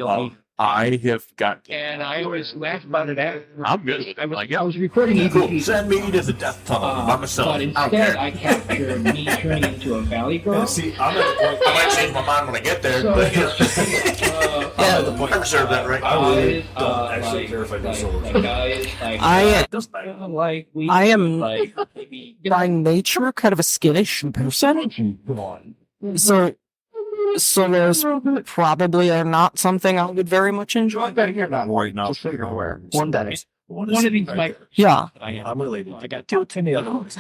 I have got. I always laugh about it after. I'm good. I was, Like, I yeah, was recording EVP. send me to the death tunnel by myself. But instead, I captured me turning into a valley girl. And see, I'm at the point. I might change my mind when I get there. So, But I'm at the point. I reserve that right. I really guys, don't actually care if I do solos. guys, I like we I am like by nature kind of a skittish person. So solos probably are not something I would very much enjoy. Not worried now. Just so you're aware. One day. One of these might. Yeah, I'm related. I got two to the other ones.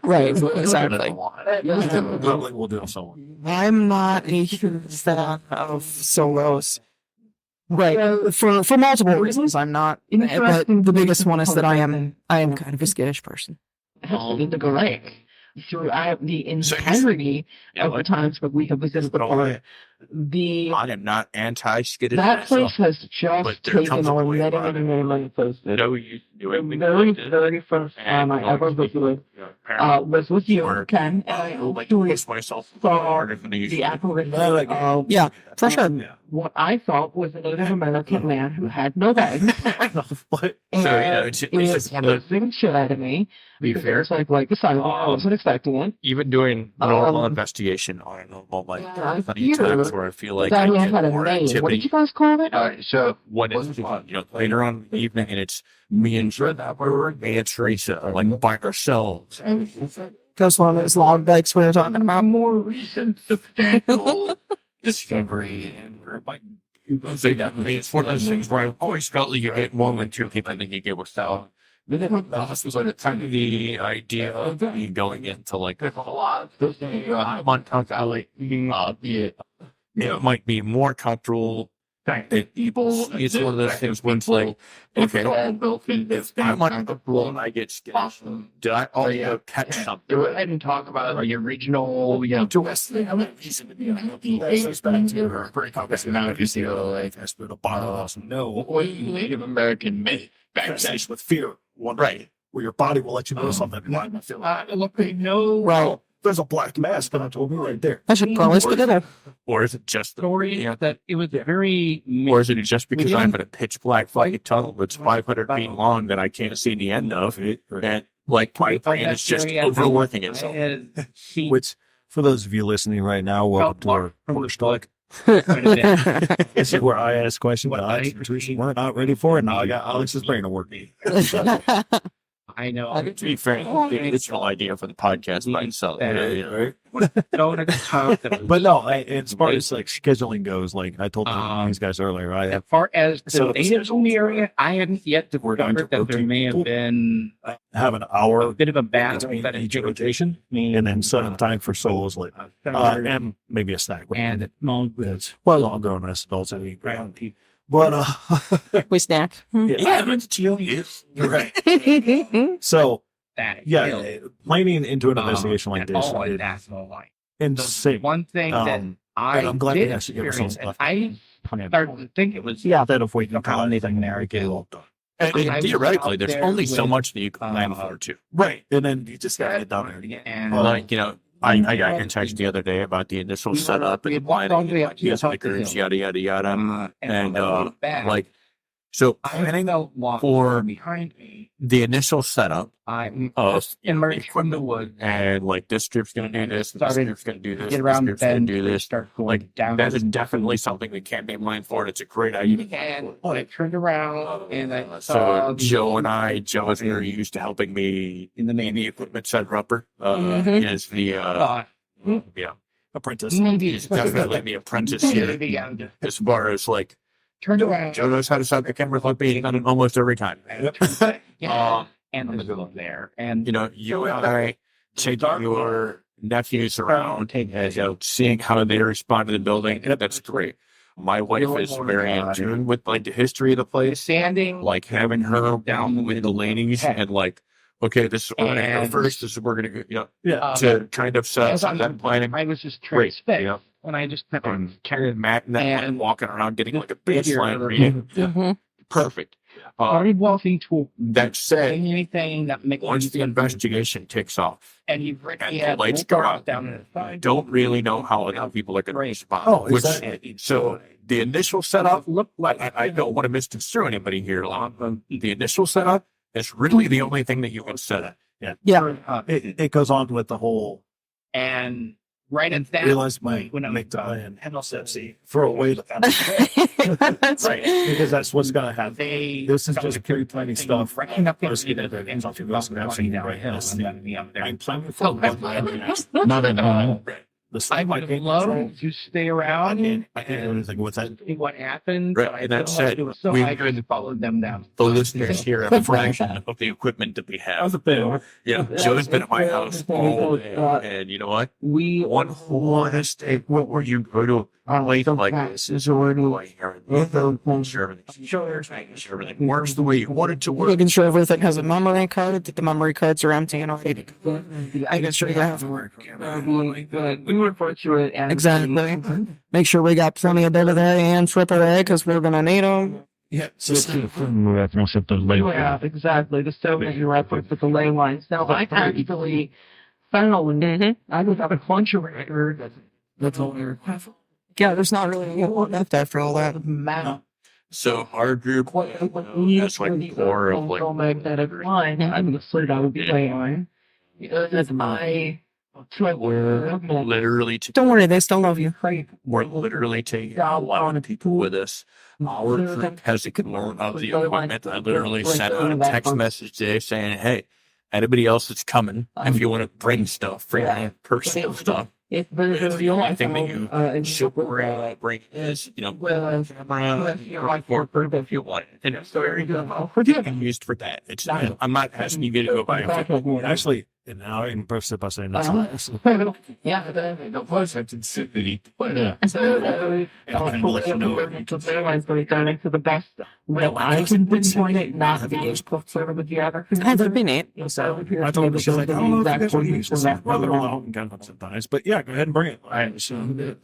right, exactly. Probably we'll do so. I'm not a huge fan of solos. Right, for multiple reasons, I'm not. But the biggest one is that I am kind of a skittish person. In the lake throughout the entirety of the times that we have visited before. I am not anti-skittish. That place myself, has but just there taken comes a on point many, where many, many places. No, you do The it. very first time I ever visited was with you, Ken, and I actually myself. saw the apparition of Yeah, for sure. what I thought was a Native American man who had no legs. What? And So, you know, it's it one of was the shit out of me. Be fair. It's like the silent. I wasn't expecting it. Even doing normal investigation on a normal like Yeah, funny times where I feel like that I man get had a more name. What did activity. you guys call it? So what is later on in the evening and it's me and me and Teresa like by ourselves. Goes one of those log bikes we were talking about. More recent substantial Discovery and it's one of those things where I've always felt like you get one with two people and then you get without. This was like kind of the idea of me going into like a lot. I'm on top alley. It might be more comfortable. People, it's one of those things where it's like, okay, if I'm uncomfortable and I get scared, did I also catch something? Go ahead and talk about your regional, to West. Pretty complex No. Native American myth. Fascination with fear. One Right. where your body will let you know something. Look, they know. Right. There's a black mask that I told me right there. I should probably spit it out. Or is it just the Story that it was very. Or is it just because I'm in a pitch black fucking tunnel that's 500 feet long that I can't see the end of it? And like my brain is just overworking itself. Which, for those of you listening right now, welcome to our first talk. This This is where I ask questions. Alex and Teresa weren't not ready for it. Now I got Alex's brain to work. I know. To be fair, the original idea for the podcast by itself. Right? Don't talk about But no, as far as like scheduling goes, like I told these guys earlier, I as have far as the So- natives in the area, I hadn't yet We're going to discovered that there may have rotate. been an a hour bit of a battle between that each is rotation, and then set up time for solos later, and maybe a snack. and it moaned with It's well all grown as adults. I mean, ground people. but We snack. yeah, you're right. So That yeah, planning into an investigation like this, all is national line. insane. One thing that I and I'm glad we did actually gave experience, ourselves and I started to think it was Yeah. Instead of waiting somehow until anything there get it all done. And theoretically, there's only so much that you can plan for, too. Right. And then you just gotta get down there. And Like, I got in touch the other day about the initial setup and planning, and, like, speakers, yada, yada, yada. And, like, so planning for behind me, the initial setup I'm of immersed in the wood. and like this strip's gonna do this, and this Started strip's gonna do this, Get and around the this strip's gonna bend, do this. start going Like down. that is definitely something that can't be planned for. It's a great idea. And I turned around and I saw So Joe is very used to helping me in the equipment setter upper. Is the Apprentice. maybe he's definitely the apprentice here as far as like turned around. Joe knows how to set the camera like being on it almost every time. And there's a there. And You and I take your nephews around and seeing how they respond to the building. That's great. My wife is very in tune with like the history of the place. standing Like having her down with the ladies and like, okay, this is where we're gonna go And- first. This is where we're gonna go. Yeah. To kind of set as up I'm- that planning. I was just Great. transfixed. And I just kept on Carrying Matt and that And- walking around getting like a Figure- baseline reading. Mhm. Perfect. started walking to That said, anything that makes once the investigation kicks off, and you've written and the had lights go out, down in the I side. don't really know how other people are going to Great. respond. Oh, Which, exactly. so the initial setup, look like I don't want to misconstrue anybody here. The initial setup is really the only thing that you can set up. Yeah. It goes on with the whole And right at that realize my when I'm amygdala and sepsi for a way to That's right because that's what's gonna happen. they This is just pre-planning stuff. right up First, into the and something else down absolutely the right. hill. Yes. I'm gonna be up there. I'm planning So, for Not at all. the I would have loved to stay around and I didn't do anything with that. see what happened. Right, but I and that felt said, it was so we- I could have followed them down. The listeners here have a fraction of the equipment that we have. Yeah, Joe's been at my house all day, and you know what? We One whole day, what were you going to like this is or do I hear it? Sure, making sure everything works the way you want it to work. making sure everything has a memory card, that the memory cards are empty and already. Making sure you have we refer to it as exactly. Make sure we got plenty of data there and AAA because we're gonna need them. Yeah. Reference at the label. Yeah, exactly. The stuff that you reference with the ley lines. Now, I actually found I would have a bunch of records that's over Yeah, there's not really a lot left after all that. map. So our group, that's like the core of like magnetic line. I'm the slid I would be ley line. That's my we're literally Don't worry, they still love you. we're literally taking a lot of people with us. Our group has a core of the equipment. I literally sent out a text message today saying, "Hey, anybody else that's coming, if you want to bring stuff, bring personal stuff." It's the only Anything that you should bring is, camera, if you want. And it's very used for that. It's I'm not asking you to go buy a Actually, and now I can post it by saying that's Yeah, The plus that's in city. to the best. Well, I can pinpoint it, not be able to with the other. Oh, that'd be neat. So I told her she's like, I don't know if you guys want to use this. Rather alone kind of sometimes, but yeah, go ahead and bring it.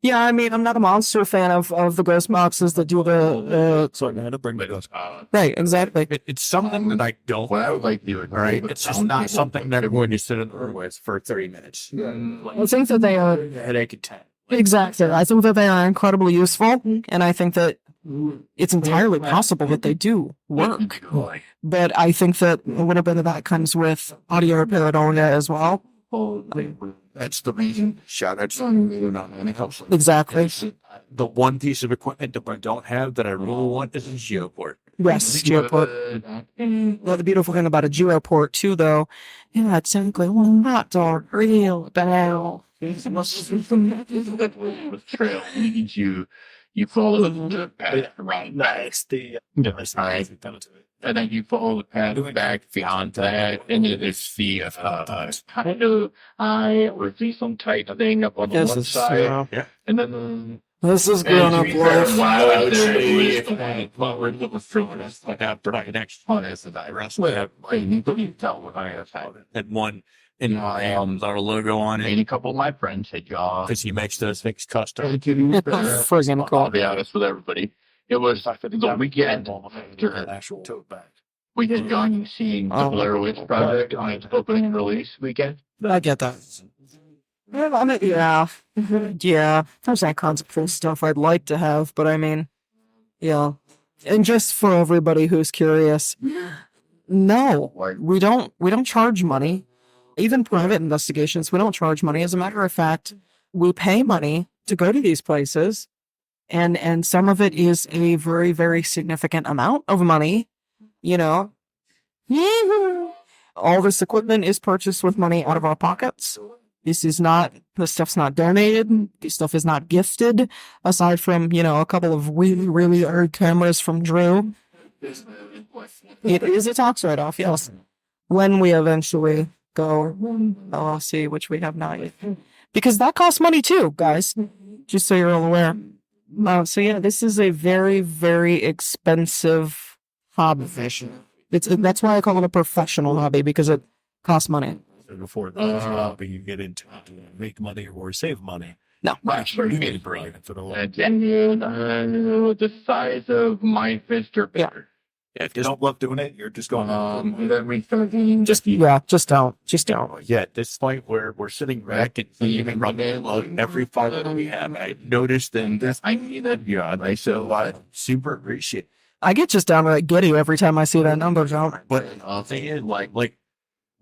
Yeah, I mean, I'm not a monster fan of the ghost boxes that do the. So I had to bring the ghost. Right, exactly. It's something that I don't. What I would like to do. All right, it's just not something that I'm going to sit in the room with for 30 minutes. I think that they are. Headache at 10. Exactly. I think that they are incredibly useful, and I think that it's entirely possible that they do work. But I think that a little bit of that comes with audio paranoia as well. That's the reason. Shout out to helps. Exactly. The one piece of equipment that I don't have that I really want is a geoport. Yes, geoport. Well, the beautiful thing about a geoport too, though, yeah, it's technically not a real bell. Trail leads you. You follow the path around Nice. The and then you follow the path back beyond that, and it is the kind of I would see some tightening up on the one side, and then This is grown up life. after I next one is that I wrestle it, you can tell what I have had. And one, and our logo on And it a couple of my friends had y'all. because he makes those things custom. Friggin' cool. I'll be honest with everybody. It was the weekend after An actual tote bag. we had gone and seen the Blair Witch Project on its opening and release weekend. I get that. Yeah, I mean, yeah. There's that kinds of cool stuff I'd like to have, but I mean, yeah. And just for everybody who's curious, no, we don't charge money. Even private investigations, we don't charge money. As a matter of fact, we pay money to go to these places, and some of it is a very, very significant amount of money. You know, all this equipment is purchased with money out of our pockets. This stuff's not donated. This stuff is not gifted, aside from, a couple of really, really old cameras from Drew. It is a tax write-off, yes. When we eventually go LLC, which we have not yet. Because that costs money too, guys. Just so you're all aware. So yeah, this is a very, very expensive hobby. That's why I call it a professional hobby, because it costs money. Before the hobby you get into make money or save money. No. You need to bring it for the long. The size of my fist or bigger. Yeah, if you don't love doing it, you're just going. Then we started Just don't. Yeah, at this point where we're sitting back and even running every follow that we have, I noticed that I need that beyond. I super appreciate it. I get just downright giddy every time I see that number, John. But I'll say it like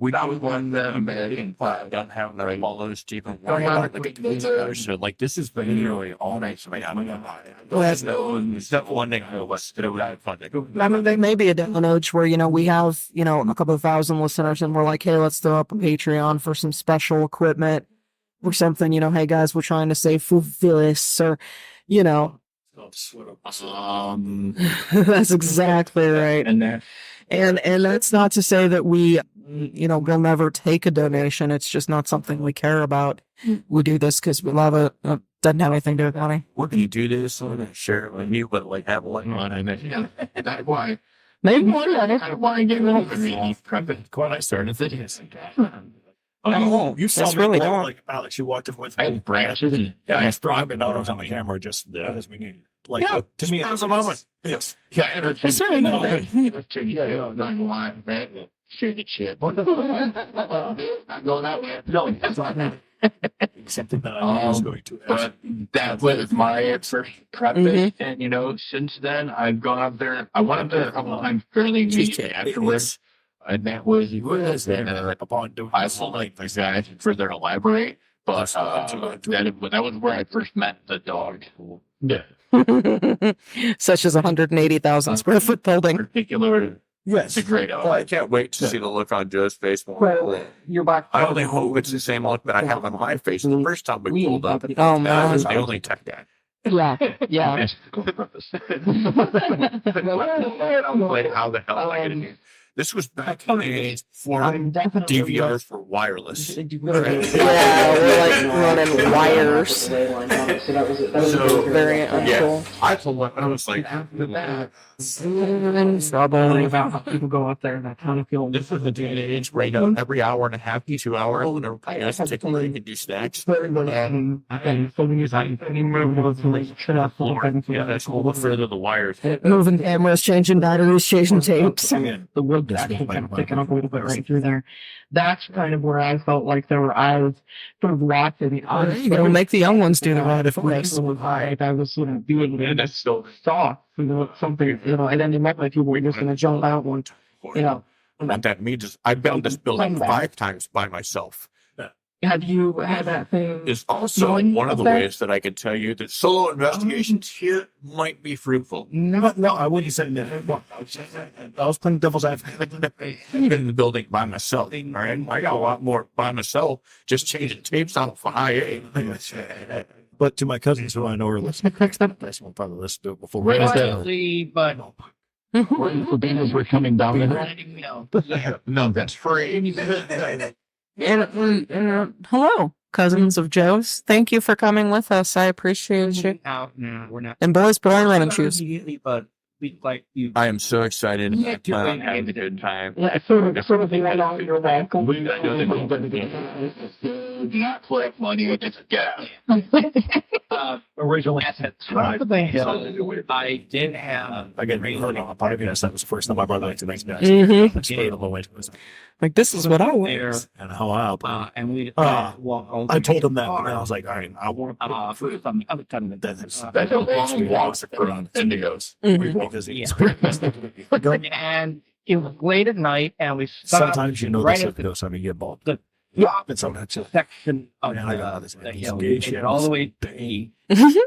we don't want them and don't have the follows to even worry about the so like this has been really all night. So that's one thing I was fun. I mean, there may be a download where, we have, a couple of thousand listeners and we're like, hey, let's throw up a Patreon for some special equipment or something, hey guys, we're trying to save for this or, that's exactly right. And that's not to say that we, we'll never take a donation. It's just not something we care about. We do this because we love it. It doesn't have anything to do with money. We're going to do this and share it with you, but have one on it. That's why. Maybe one day. I want to get when I started this. Oh, you saw That's me really walk dumb. like Alex. You walked up with I me. had branches and Yeah, I driving out on the camera just as we need. Like, to me, it's a moment. Yes. Yeah, That's really not yeah, not lying, man. Shoot the shit. Not going that way. No, that's not that. Something that I was going to ask. But that was my first prep, and since then I've gone up there. I went up there. I'm fairly new afterwards, and that was Upon doing I will like the guys further elaborate, but that was where I first met the dog. Yeah, Such as 180,000 square foot building. particular. yes. It's a great I can't wait to see the look on Joe's face. You're back. I only hope it's the same look that I have on my face the first time we pulled up. Oh, That was man. the only tech guy. Yeah. Like, how the hell am I going to do? This was back in the days for DVRs for wireless. Yeah, we're running wires. So, Very uncool. I told I was like, Trouble about how people go out there and that kind of feel. this is the day and age where every hour and a half to 2 hours, and everybody has to take a break and do snacks. And something is like any movement Yeah, that's a little further the wires. Moving cameras, changing batteries, changing tapes. the wood actually kind of sticking up a little bit right through there. That's kind of where I felt like there were eyes sort of watching. It'll make the young ones do the right of I was sort of doing it, and I still saw something, and then you met my people were just going to jump out one, What that means is I built this building 5 times by myself. Have you had that thing? Is also one of the ways that I can tell you that solo investigations here might be fruitful. No, I wouldn't say that. Well, I was playing devil's advocate. In the building by myself. All right? I got a lot more by myself, just changing tapes out for high A. But to my cousins who I know are listening, this will probably listen to it before. Right is that? Honestly, but We're coming down the No, that's free. And hello, cousins of Joe's. Thank you for coming with us. I appreciate you. no, we're not. And boys, put on running shoes. But we like you. I am so excited. I plan on having a good time. Yeah, sort of thing right now. You're welcome. We got to not collect money, just get out. Originally, Top of the hill, I did have. I get heard on a podcast. That was the first time I brought that to these guys. Mhm. Like, this is what I there, want. And how I and we walk over. I told them that, car. and I was like, all right, I want to Food on the other side of the That's That's a long walk around Indigos. Mhm. because Yeah. it's And it was late at night, and we stopped sometimes you know right this at the goes on you get bald. the It's something that's just section of Man, I got this the these hill. engaged It all the way to Hey.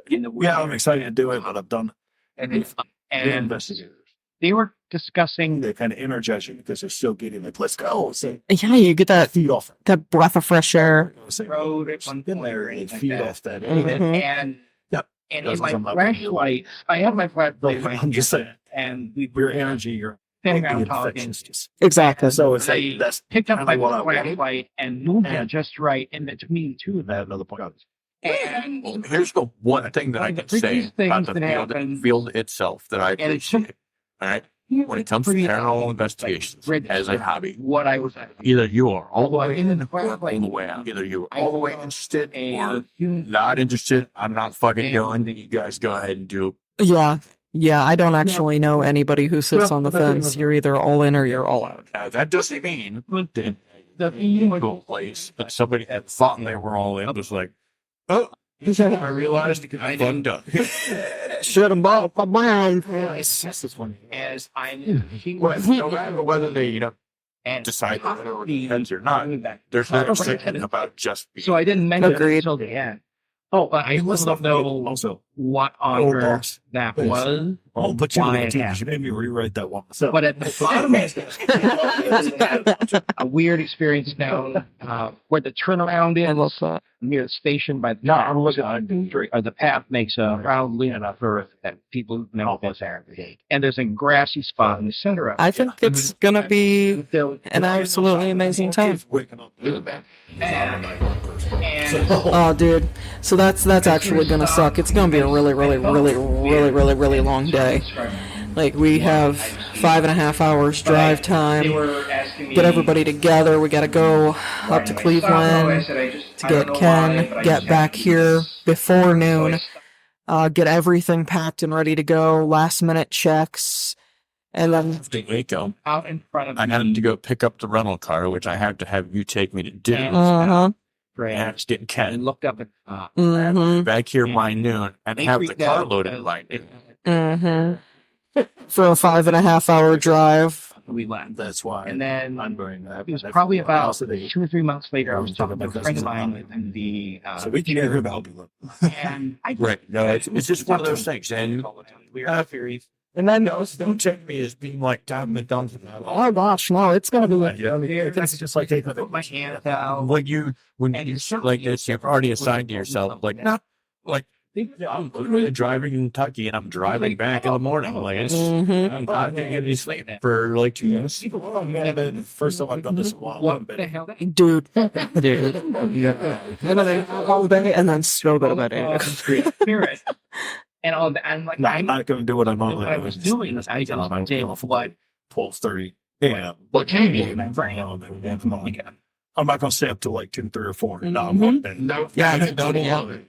in the Yeah, I'm excited to do it, but I've done and the and investigators. they were discussing They kind of energize you because they're still getting like, let's go. So Yeah, you get that feed off. breath of fresh air. Say, road I've on been there and like feed that. off that. Mhm. and Yep. and That's in my what I'm flashlight, I have my flashlight, I'm just saying, and we your were energy, your sitting the around talking. infections just. Exactly. So it's I like that's Picked up my kinda what I wanted. flashlight and moved it And- just right in between two of them. that another point. And Well, here's the one thing that I can say Freakiest things about the that field, happen. field itself that I And it appreciate. All right. When it comes to paranormal investigations as a hobby, what I was either you are all the way in or all Like, the way out. Either you're all the way interested or and not interested. I'm not fucking going. Then you guys go ahead and do. Yeah. Yeah, I don't actually know anybody who sits on the fence. You're either all in or you're all out. Now, that doesn't mean that the go place that somebody had thought they were all in was like, oh, I realized I didn't do. Should have bought a brand. as I knew he was No matter whether they and decide I that already heads or not, there's no thinking about just being. So I didn't mention Agreed. it until the end. Oh, but I don't know Also, what on Oh, earth boss. that Yes. was. I'll put you Why in it the teams. happened. You made me rewrite that one. So, But at the bottom of a weird experience down where the turnaround I love is that. near the station by the I'm looking at the path makes a round lean enough earth that people know what's there. And there's a grassy spot in the center of it. I think it's gonna be So- an absolutely amazing time. and Oh, dude. So that's actually gonna suck. It's gonna be a really, really, really, really, really, really long day. Like, we have 5.5 hours drive they time. were asking me Get everybody together. We gotta go up to Cleveland to get Ken, get back here before noon, get everything packed and ready to go. Last minute checks, and then Waco. out in front of I had to go pick up the rental car, which I have to have you take me to do. And it's getting and Ken looked up at back here by noon and They have the freaked car out loaded by noon. For a 5.5 hour drive. we left. that's why And then I'm going to have it was that probably for about house today. 2 or 3 months later. I was talking to a about friend of this. mine in the So we can hear about it. and I Right. No, it's just one of those things. And we are theories. And then, don't take me as being like Tom McDonald. oh gosh, no, it's gonna be like, It's just like taking Put my hand out. When you shit like this, you've already assigned to yourself, like, not like I'm driving in Kentucky and I'm driving back in the morning. Like, it's, I'm not getting any sleep for like 2 years. First time I've done this in a while. What the hell? dude. And then all day, and then still go to bed. Spirit. And all that. I'm like, No, I'm I'm not going to do what I'm what normally I was doing. I just did what 12:30 a.m. What came you? I'm not going to stay up till like 2, 3, or 4. No, I'm Mhm. going No, Yeah, I don't yeah. love it.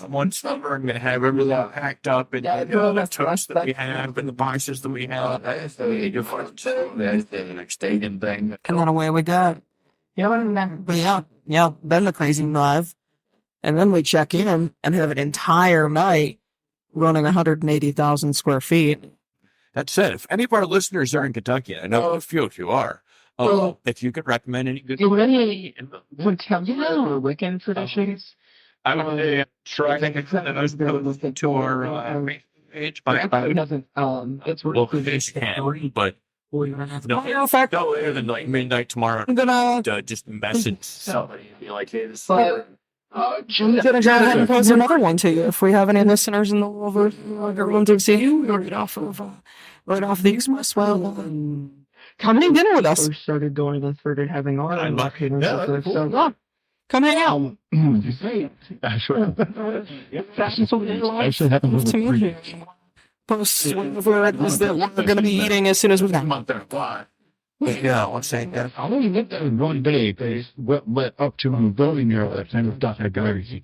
One summer, I'm gonna have everything packed up and the toast that we have and the boxes that we have. That's the next day and thing. And then away we go. But yeah, then the crazy drive. And then we check in and have an entire night running 180,000 square feet. That said, if any of our listeners are in Kentucky, I know a few of you are. If you could recommend any good, Would tell you weekend traditions. I would try to to our page by Doesn't it's local fish can, but In fact, no later than like midnight tomorrow. I'm gonna Just message. somebody be like, hey, this go ahead and post another one to you. If we have any listeners in the over Dixie, right off the Express, well, come and dinner with us. started going and started having our Come hang out. actually Love to meet you. Post whatever it is that we're going to be eating as soon as we can. month there. Why? Yeah, what's saying that? I only went there one day. They went up to a building there that kind of got that garbage.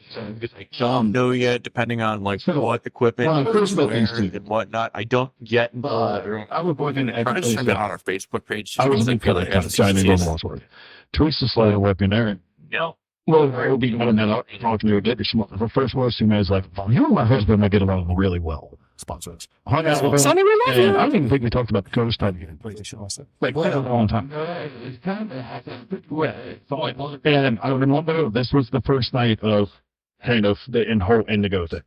Don't know yet, depending on like what equipment and whatnot. I don't get. I would go in I'm just on our Facebook page. I was in Philly at the Chinese World. Teresa started working there. Yeah. Well, I'll be going that out, talking to her, get the first words to me is like, you know, my husband and I get along really well. Sponsors. Hung out with him, Sonny, we love and you. I don't even think we talked about the ghost time again. Like, a long time. And I remember this was the first night of kind of the whole indigo thing.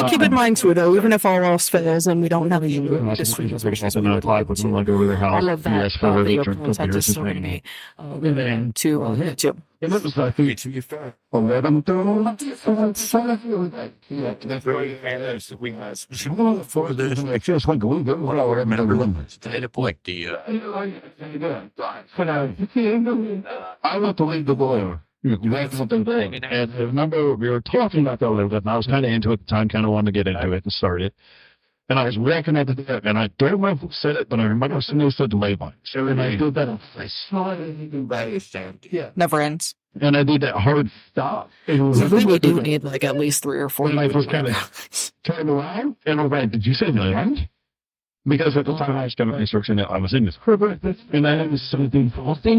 Keep in mind too, though, even if all else fails and we don't have a this week, And I applied with someone over their house. all of that, Yes, for your the content is still going to be to And it was like, to be fair, let them do for this. It feels like a little bit what I would have Data point, the I want to leave the boiler. That's something thing. And I remember we were talking about that a little bit, and I was kind of into it at the time, kind of wanted to get into it and start it. And I was recommended that, and I don't remember who said it, but I remember somebody said delay line. So when I did that, I saw it. never ends. And I did that hard stop. We really do need like at least 3 or 4. And I just kind of turned around, and I went, did you say land? Because at the time I was kind of researching it, I was in this and I was something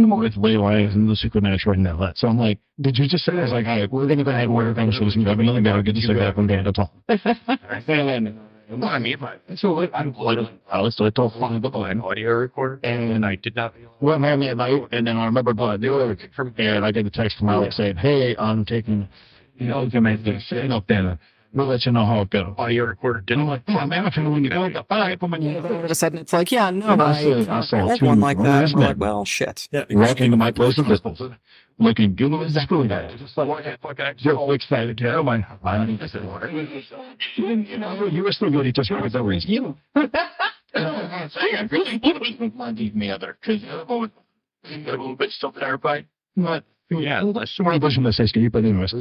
with ley lines and the supernatural and all that. So I'm like, did you just say that? I was like, all right, we're going to go ahead and wear things. We have another guy get to say that from day to time. And I mean, so I'm I was like, don't find the an audio recorder, and I did not. Well, man, and then I remember going the other from there, and I get a text from Alex saying, "Hey, I'm taking, to make this thing up there. We'll let you know how it goes." Audio recorder didn't like. Oh man, I'm feeling it. All of a sudden, it's like, yeah, no, I saw hold one like that. We're like, well, shit. Yeah, walking into my place of business, looking good as a spoon. Just like, you're excited. Oh my! You were still good. He just got the reason. You. I really leave me other because a little bit still terrified, but. Yeah, let's more pushing this escape, but anyways.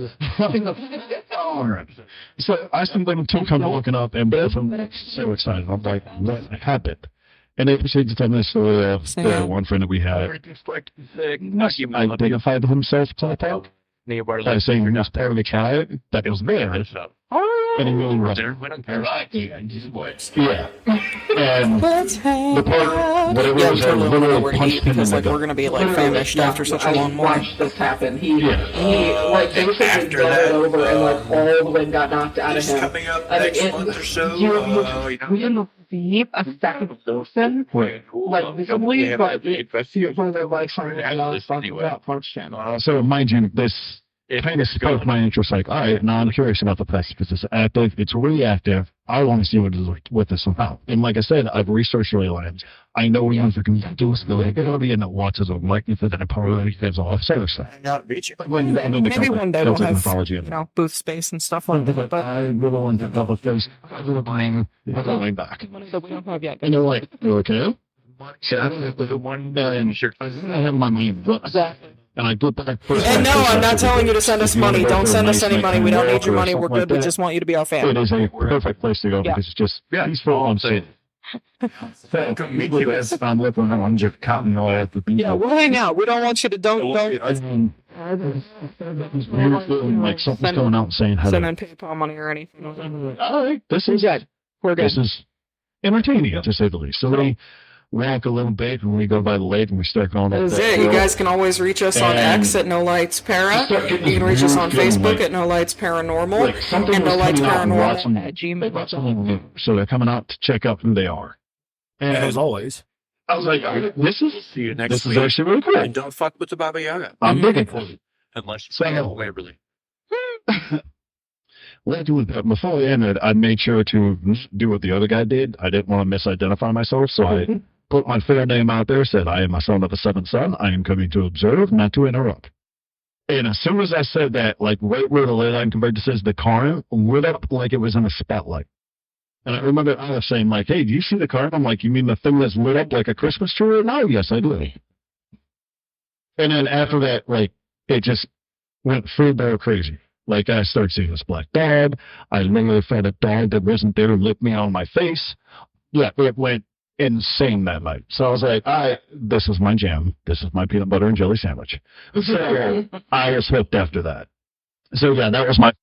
Alright. So I spent like 2 kind of looking up, and both of them so excited. I'm like, what happened? And they proceeded to tell me the story of the one friend that we had. Identified himself to the talk. By saying he was part of the child, that it was bad. And he really was. Yeah. And the part, whatever Yeah, was I'm a totally little over to punched eat him in because the like we're gut. gonna be like famished after such a long morning. Watched this happen. He like basically got over and like all the wind got knocked out of him. coming up I mean, next month or so. You didn't see a second person like visibly, but when they're like something about Punch Channel. So mind you, this kind of spoke my interest. Like, all right, now I'm curious about the place because it's active. It's really active. I want to see what this is about. And like I said, I've researched ley lines. I know we have to do this. They're going to be in the watches of likelihood and probably there's all other stuff. Maybe one day we'll have booth space and stuff like that. But I will end up with those. I'm going back. money that we don't have yet. And they're like, okay. So I have $1 million. I have my money. Exactly. And I put that first. And no, I'm not telling you to send us money. Don't send us any money. We don't need your money. We're good. We just want you to be our It fan. is a perfect place to go Yeah. because it's just peaceful and safe. I'm living on your cotton oil at the beach. Yeah, we'll hang out. We don't want you to don't Like something's going out and saying send hello. in PayPal money or anything. All right, this is good. We're good. This is entertaining to say the least. So we walk a little bit when we go by the lake and we start going up That is that it. You hill. guys can always reach us on And X at No Lights Para. start You getting can reach us on really Facebook like- at No Lights Paranormal Like something and was No Lights coming out and Paranormal watching- at They brought Gmail. something new. So they're coming out to check out who they are. And as always. I was like, this is See you next this is week. actually really cool. And don't fuck with the Baba Yaga. I'm digging for it. Unless you So- say Waverly. Before we ended, I made sure to do what the other guy did. I didn't want to misidentify myself, so I put my fair name out there, said, I am a son of a seventh son. I am coming to observe, not to interrupt. And as soon as I said that, like right where the ley line converter says the car lit up like it was in a spotlight. And I remember I was saying, like, hey, do you see the car? I'm like, you mean the thing that's lit up like a Christmas tree? No, yes, I do. And then after that, like, it just went full barrel crazy. Like, I started seeing this black dog. I literally felt a dog that wasn't there licked me on my face. Yeah, it went insane that night. So I was like, all right, this is my jam. This is my peanut butter and jelly sandwich. So I was hooked after that. So yeah, that was my